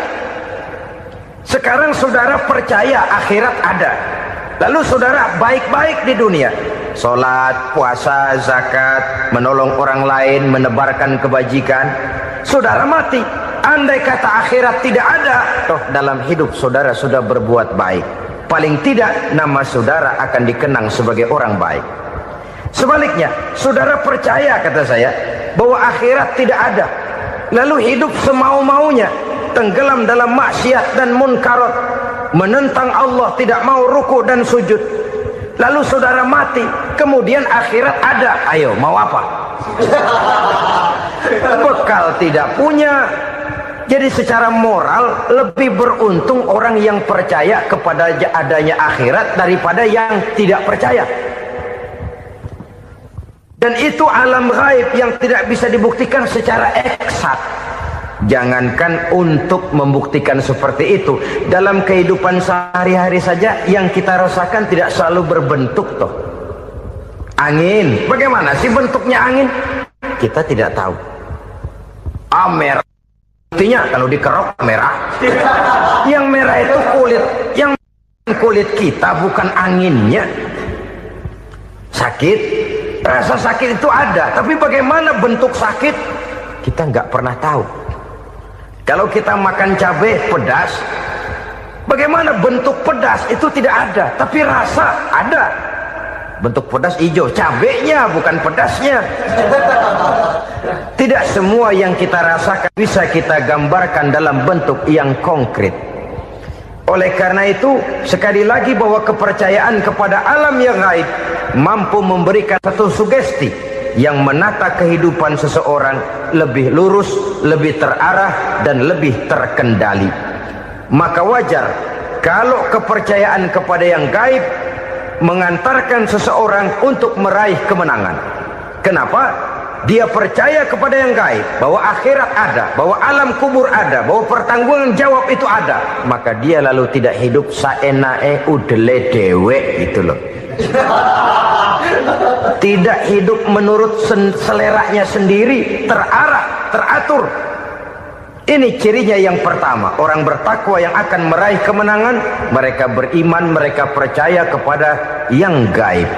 Sekarang saudara percaya akhirat ada, lalu saudara baik-baik di dunia, sholat, puasa, zakat, menolong orang lain, menebarkan kebajikan. Saudara mati, andai kata akhirat tidak ada, toh dalam hidup saudara sudah berbuat baik, paling tidak nama saudara akan dikenang sebagai orang baik. Sebaliknya, saudara percaya, kata saya, bahwa akhirat tidak ada, lalu hidup semau-maunya, tenggelam dalam maksiat dan munkarat, menentang Allah, tidak mau ruku dan sujud. Lalu saudara mati, kemudian akhirat ada. Ayo, mau apa? Bekal tidak punya. Jadi secara moral lebih beruntung orang yang percaya kepada adanya akhirat daripada yang tidak percaya. Dan itu alam gaib yang tidak bisa dibuktikan secara eksak. Jangankan untuk membuktikan seperti itu, dalam kehidupan sehari-hari saja yang kita rasakan tidak selalu berbentuk toh. Angin, bagaimana sih bentuknya angin? Kita tidak tahu. Merah, buktinya kalau dikerok merah. Yang merah itu kulit, yang kulit kita bukan anginnya. Sakit, rasa sakit itu ada, tapi bagaimana bentuk sakit kita nggak pernah tahu. Kalau kita makan cabai pedas, bagaimana bentuk pedas itu tidak ada, tapi rasa ada. Bentuk pedas hijau, cabainya bukan pedasnya. Tidak semua yang kita rasakan bisa kita gambarkan dalam bentuk yang konkret. Oleh karena itu, sekali lagi bahwa kepercayaan kepada alam yang gaib mampu memberikan satu sugesti yang menata kehidupan seseorang lebih lurus, lebih terarah, dan lebih terkendali. Maka wajar kalau kepercayaan kepada yang gaib mengantarkan seseorang untuk meraih kemenangan. Kenapa? Dia percaya kepada yang gaib, bahwa akhirat ada, bahwa alam kubur ada, bahwa pertanggungan jawab itu ada. Maka dia lalu tidak hidup saenae udele dewe gitu loh. Tidak hidup menurut seleranya sendiri, terarah, teratur. Ini cirinya yang pertama. Orang bertakwa yang akan meraih kemenangan, mereka beriman, mereka percaya kepada yang gaib.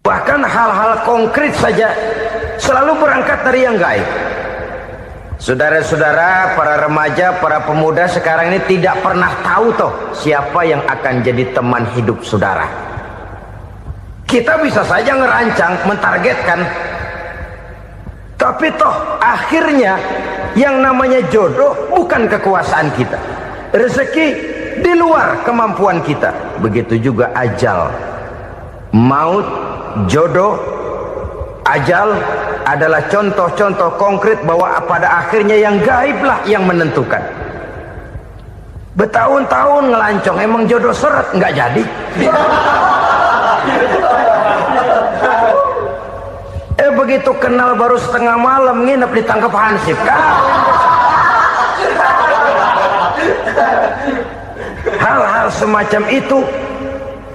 Bahkan hal-hal konkret saja selalu berangkat dari yang gaib. Saudara-saudara, para remaja, para pemuda sekarang ini tidak pernah tahu toh siapa yang akan jadi teman hidup saudara. Kita bisa saja ngerancang, mentargetkan, tapi toh akhirnya yang namanya jodoh bukan kekuasaan kita. Rezeki di luar kemampuan kita. Begitu juga ajal, maut, jodoh. Ajal adalah contoh-contoh konkret bahwa pada akhirnya yang gaiblah yang menentukan. Bertahun-tahun ngelancong, emang jodoh seret nggak jadi. Begitu kenal baru setengah malam nginep ditangkap hansip. Hal-hal semacam itu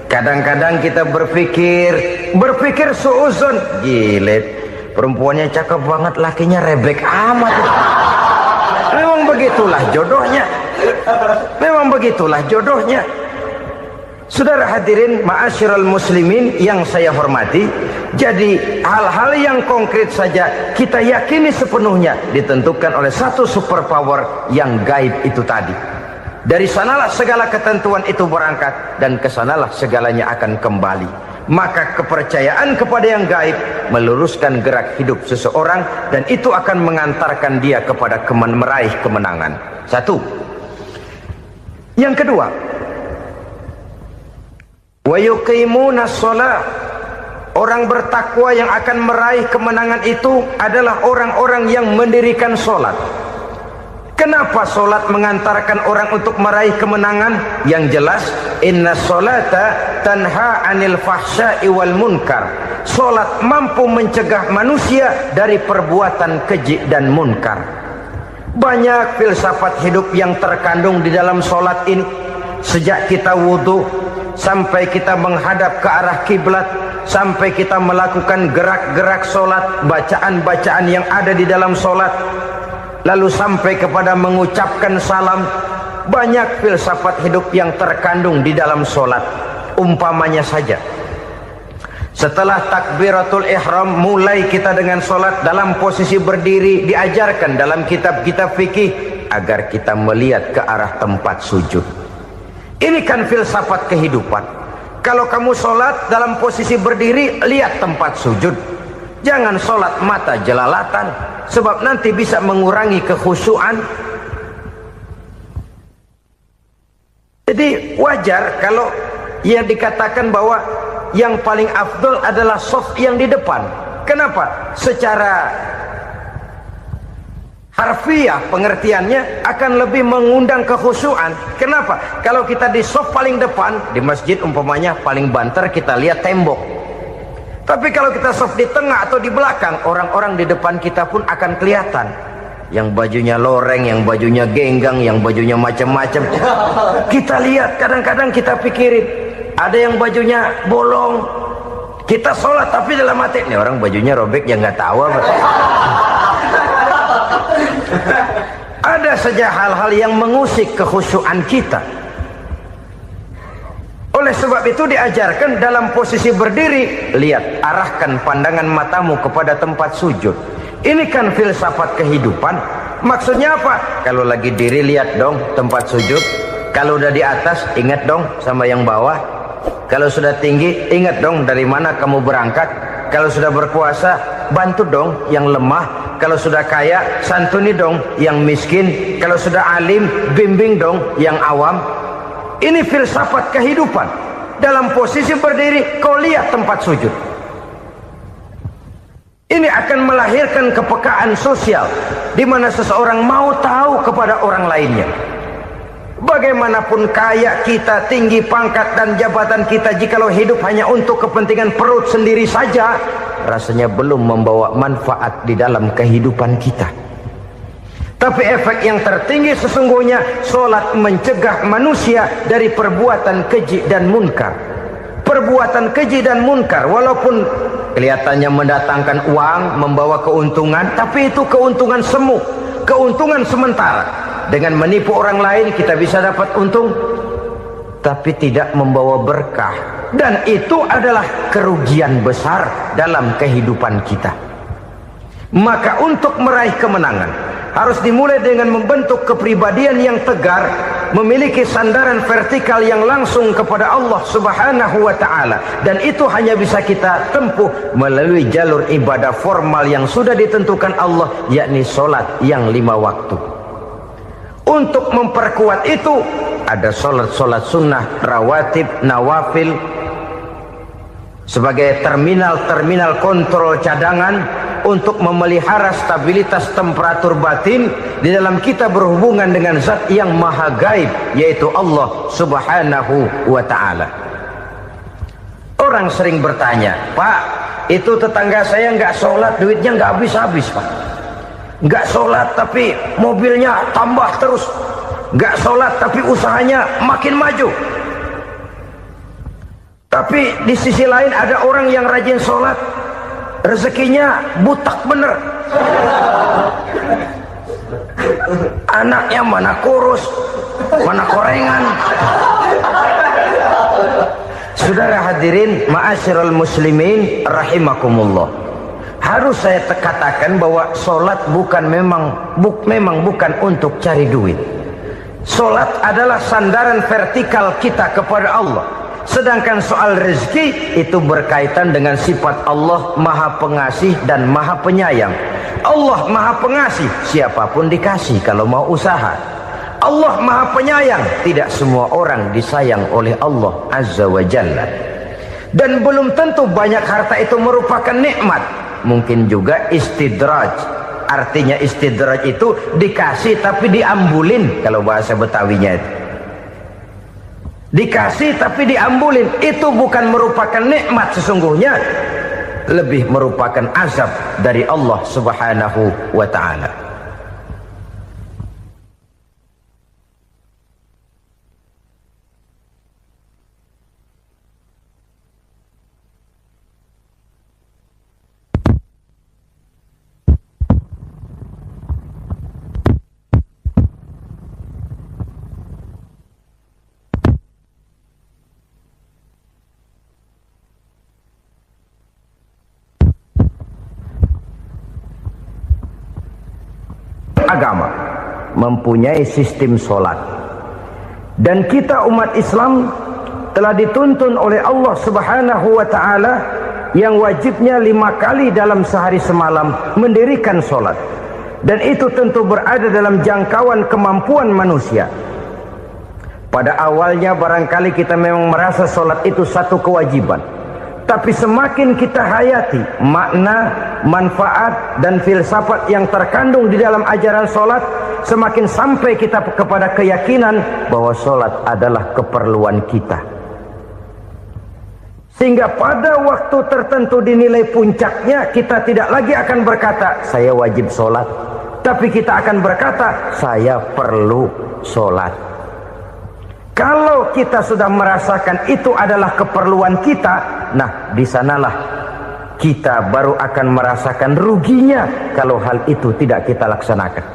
kadang-kadang kita berpikir suuzon, gile, perempuannya cakep banget, lakinya rebek amat. Memang begitulah jodohnya. Memang begitulah jodohnya. Saudara hadirin ma'asyiral muslimin yang saya hormati, jadi hal-hal yang konkret saja kita yakini sepenuhnya ditentukan oleh satu superpower yang gaib itu tadi. Dari sanalah segala ketentuan itu berangkat dan kesanalah segalanya akan kembali. Maka kepercayaan kepada yang gaib meluruskan gerak hidup seseorang dan itu akan mengantarkan dia kepada meraih kemenangan. Satu. Yang kedua, wa yuqimuna shalah. Orang bertakwa yang akan meraih kemenangan itu adalah orang-orang yang mendirikan sholat. Kenapa sholat mengantarkan orang untuk meraih kemenangan? Yang jelas, inna sholata tanha anil fahsya'i wal munkar. Sholat mampu mencegah manusia dari perbuatan keji dan munkar. Banyak filsafat hidup yang terkandung di dalam sholat ini. Sejak kita wudhu sampai kita menghadap ke arah kiblat, sampai kita melakukan gerak-gerak sholat, bacaan-bacaan yang ada di dalam sholat, lalu sampai kepada mengucapkan salam. Banyak filsafat hidup yang terkandung di dalam sholat. Umpamanya saja, setelah takbiratul ihram mulai kita dengan sholat dalam posisi berdiri, diajarkan dalam kitab-kitab fikih agar kita melihat ke arah tempat sujud. Ini kan filsafat kehidupan. Kalau kamu sholat dalam posisi berdiri, lihat tempat sujud. Jangan sholat mata jelalatan, sebab nanti bisa mengurangi kekhusyuan. Jadi wajar kalau yang dikatakan bahwa yang paling afdol adalah shaf yang di depan. Kenapa? Secara harfiah pengertiannya akan lebih mengundang kekhusyuan. Kenapa? Kalau kita di shaf paling depan di masjid umpamanya paling banter kita lihat tembok. Tapi kalau kita shaf di tengah atau di belakang, orang-orang di depan kita pun akan kelihatan. Yang bajunya loreng, yang bajunya genggang, yang bajunya macam-macam. Kita lihat, kadang-kadang kita pikirin, ada yang bajunya bolong. Kita sholat tapi dalam hati, nih orang bajunya robek yang nggak tahu apa. Ada saja hal-hal yang mengusik kekhusyuan kita. Oleh sebab itu diajarkan dalam posisi berdiri, lihat, arahkan pandangan matamu kepada tempat sujud. Ini kan filsafat kehidupan. Maksudnya apa? Kalau lagi diri lihat dong tempat sujud. Kalau udah di atas ingat dong sama yang bawah. Kalau sudah tinggi ingat dong dari mana kamu berangkat. Kalau sudah berkuasa bantu dong yang lemah. Kalau sudah kaya santuni dong yang miskin. Kalau sudah alim bimbing dong yang awam. Ini filsafat kehidupan. Dalam posisi berdiri kau lihat tempat sujud. Ini akan melahirkan kepekaan sosial di mana seseorang mau tahu kepada orang lainnya. Bagaimanapun kaya kita, tinggi pangkat dan jabatan kita, jikalau hidup hanya untuk kepentingan perut sendiri saja, rasanya belum membawa manfaat di dalam kehidupan kita. Tapi efek yang tertinggi sesungguhnya, sholat mencegah manusia dari perbuatan keji dan munkar. Perbuatan keji dan munkar walaupun kelihatannya mendatangkan uang, membawa keuntungan, tapi itu keuntungan semu, keuntungan sementara. Dengan menipu orang lain kita bisa dapat untung, tapi tidak membawa berkah. Dan itu adalah kerugian besar dalam kehidupan kita. Maka untuk meraih kemenangan harus dimulai dengan membentuk kepribadian yang tegar, memiliki sandaran vertikal yang langsung kepada Allah Subhanahu wa ta'ala. Dan itu hanya bisa kita tempuh melalui jalur ibadah formal yang sudah ditentukan Allah, yakni sholat yang 5 waktu. Untuk memperkuat itu ada solat-solat sunnah, rawatib, nawafil sebagai terminal-terminal kontrol cadangan untuk memelihara stabilitas temperatur batin di dalam kita berhubungan dengan zat yang maha gaib, yaitu Allah subhanahu wa ta'ala. Orang sering bertanya, Pak, itu tetangga saya nggak sholat, duitnya nggak habis-habis, Pak. Nggak sholat tapi mobilnya tambah terus, nggak sholat tapi usahanya makin maju. Tapi di sisi lain ada orang yang rajin sholat, rezekinya butak bener. Anaknya mana kurus, mana korengan. Saudara hadirin, ma'asyiral muslimin rahimakumullah. Harus saya katakan bahwa sholat memang bukan untuk cari duit. Sholat adalah sandaran vertikal kita kepada Allah. Sedangkan soal rezeki itu berkaitan dengan sifat Allah maha pengasih dan maha penyayang. Allah maha pengasih, siapapun dikasih kalau mau usaha. Allah maha penyayang, tidak semua orang disayang oleh Allah azza wa jalla. Dan belum tentu banyak harta itu merupakan nikmat. Mungkin juga istidraj. Artinya istidraj itu dikasih tapi diambulin, kalau bahasa Betawinya itu. Dikasih tapi diambulin, itu bukan merupakan nikmat sesungguhnya, lebih merupakan azab dari Allah subhanahu wa ta'ala. Agama mempunyai sistem sholat, dan kita umat Islam telah dituntun oleh Allah subhanahu wa ta'ala yang wajibnya 5 kali dalam sehari semalam mendirikan sholat, dan itu tentu berada dalam jangkauan kemampuan manusia. Pada awalnya barangkali kita memang merasa sholat itu satu kewajiban, tapi semakin kita hayati makna, manfaat dan filsafat yang terkandung di dalam ajaran sholat, semakin sampai kita kepada keyakinan bahwa sholat adalah keperluan kita. Sehingga pada waktu tertentu dinilai puncaknya, kita tidak lagi akan berkata saya wajib sholat, tapi kita akan berkata saya perlu sholat. Kalau kita sudah merasakan itu adalah keperluan kita, nah di sanalah kita baru akan merasakan ruginya kalau hal itu tidak kita laksanakan.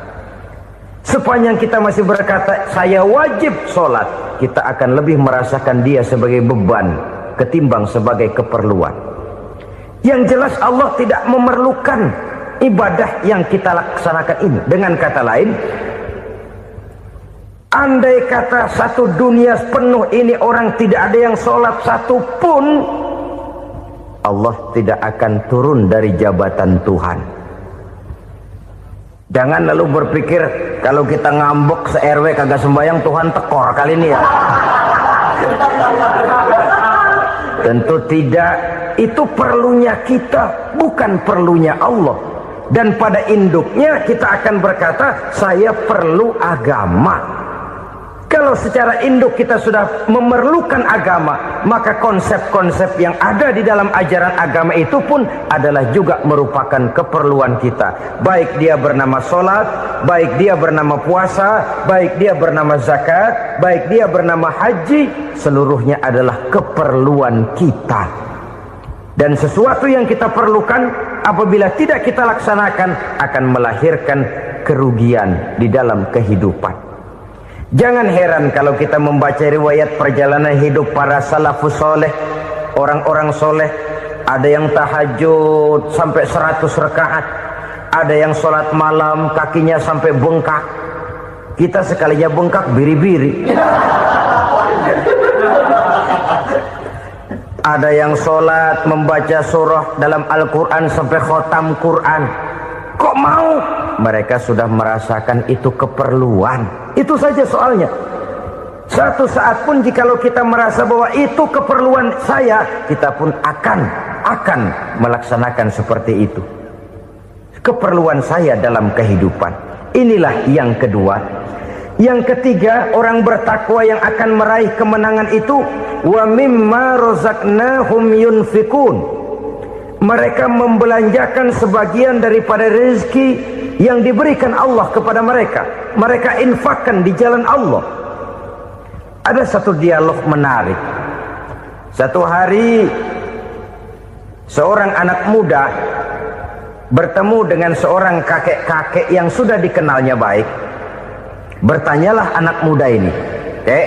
Sepanjang kita masih berkata saya wajib sholat, kita akan lebih merasakan dia sebagai beban ketimbang sebagai keperluan. Yang jelas Allah tidak memerlukan ibadah yang kita laksanakan ini. Dengan kata lain, andai kata satu dunia penuh ini orang tidak ada yang sholat satu pun, Allah tidak akan turun dari jabatan Tuhan. Jangan lalu berpikir kalau kita ngambek se-RW kagak sembahyang Tuhan tekor kali ini ya. Tentu tidak. Itu perlunya kita, bukan perlunya Allah. Dan pada induknya kita akan berkata saya perlu agama. Kalau secara induk kita sudah memerlukan agama, maka konsep-konsep yang ada di dalam ajaran agama itu pun adalah juga merupakan keperluan kita. Baik dia bernama sholat, baik dia bernama puasa, baik dia bernama zakat, baik dia bernama haji, seluruhnya adalah keperluan kita. Dan sesuatu yang kita perlukan apabila tidak kita laksanakan akan melahirkan kerugian di dalam kehidupan. Jangan heran kalau kita membaca riwayat perjalanan hidup para salafus soleh, orang-orang soleh. Ada yang tahajud sampai 100 rakaat, ada yang sholat malam kakinya sampai bengkak. Kita sekalinya bengkak biri-biri. Ada yang sholat membaca surah dalam Al-Quran sampai khotam Quran. Kok mau? mereka sudah merasakan itu keperluan. Itu saja soalnya. Suatu saat pun jikalau kita merasa bahwa itu keperluan saya, kita pun akan melaksanakan seperti itu. Keperluan saya dalam kehidupan. Inilah yang kedua. Yang ketiga, orang bertakwa yang akan meraih kemenangan itu, wa mimma razaqnahum yunfikun. Mereka membelanjakan sebagian daripada rezeki yang diberikan Allah kepada mereka. Mereka infakkan di jalan Allah. Ada satu dialog menarik. Satu hari seorang anak muda bertemu dengan seorang kakek-kakek yang sudah dikenalnya baik. Bertanyalah anak muda ini, "Kek,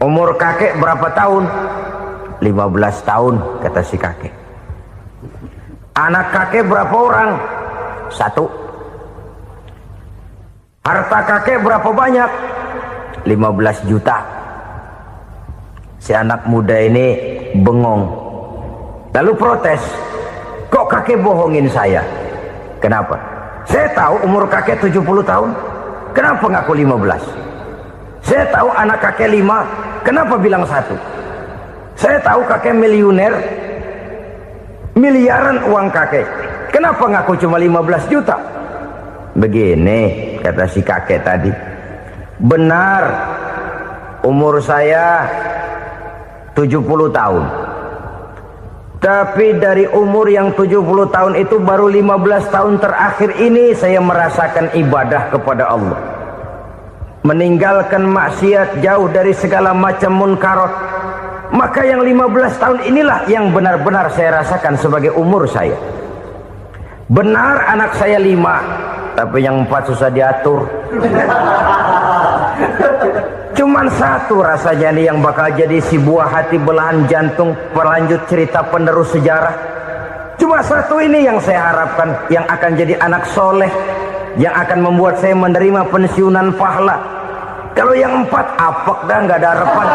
umur kakek berapa tahun?" 15 tahun, kata si kakek. "Anak kakek berapa orang?" 1. "Harta kakek berapa banyak?" 15 juta. Si anak muda ini bengong, lalu protes, "Kok kakek bohongin saya?" "Kenapa?" "Saya tahu umur kakek 70 tahun. Kenapa ngaku 15? Saya tahu anak kakek 5. Kenapa bilang 1? Saya tahu kakek miliuner, miliaran uang kakek. Kenapa ngaku cuma 15 juta? Begini, kata si kakek tadi. Benar, umur saya 70 tahun. Tapi dari umur yang 70 tahun itu baru 15 tahun terakhir ini saya merasakan ibadah kepada Allah. Meninggalkan maksiat, jauh dari segala macam munkarat. Maka yang 15 tahun inilah yang benar-benar saya rasakan sebagai umur saya. Benar anak saya 5, tapi yang 4 susah diatur. Cuman 1 rasanya nih yang bakal jadi si buah hati, belahan jantung, pelanjut cerita penerus sejarah. Cuma 1 ini yang saya harapkan, yang akan jadi anak soleh, yang akan membuat saya menerima pensiunan pahala. Kalau yang 4 apek dah, nggak ada harapan.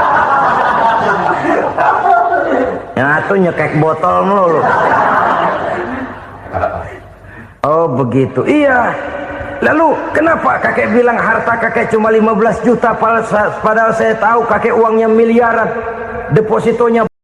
Yang 1 nyekek botol melulu. Oh begitu, iya. Lalu kenapa kakek bilang harta kakek cuma 15 juta padahal saya tahu kakek uangnya miliaran, depositonya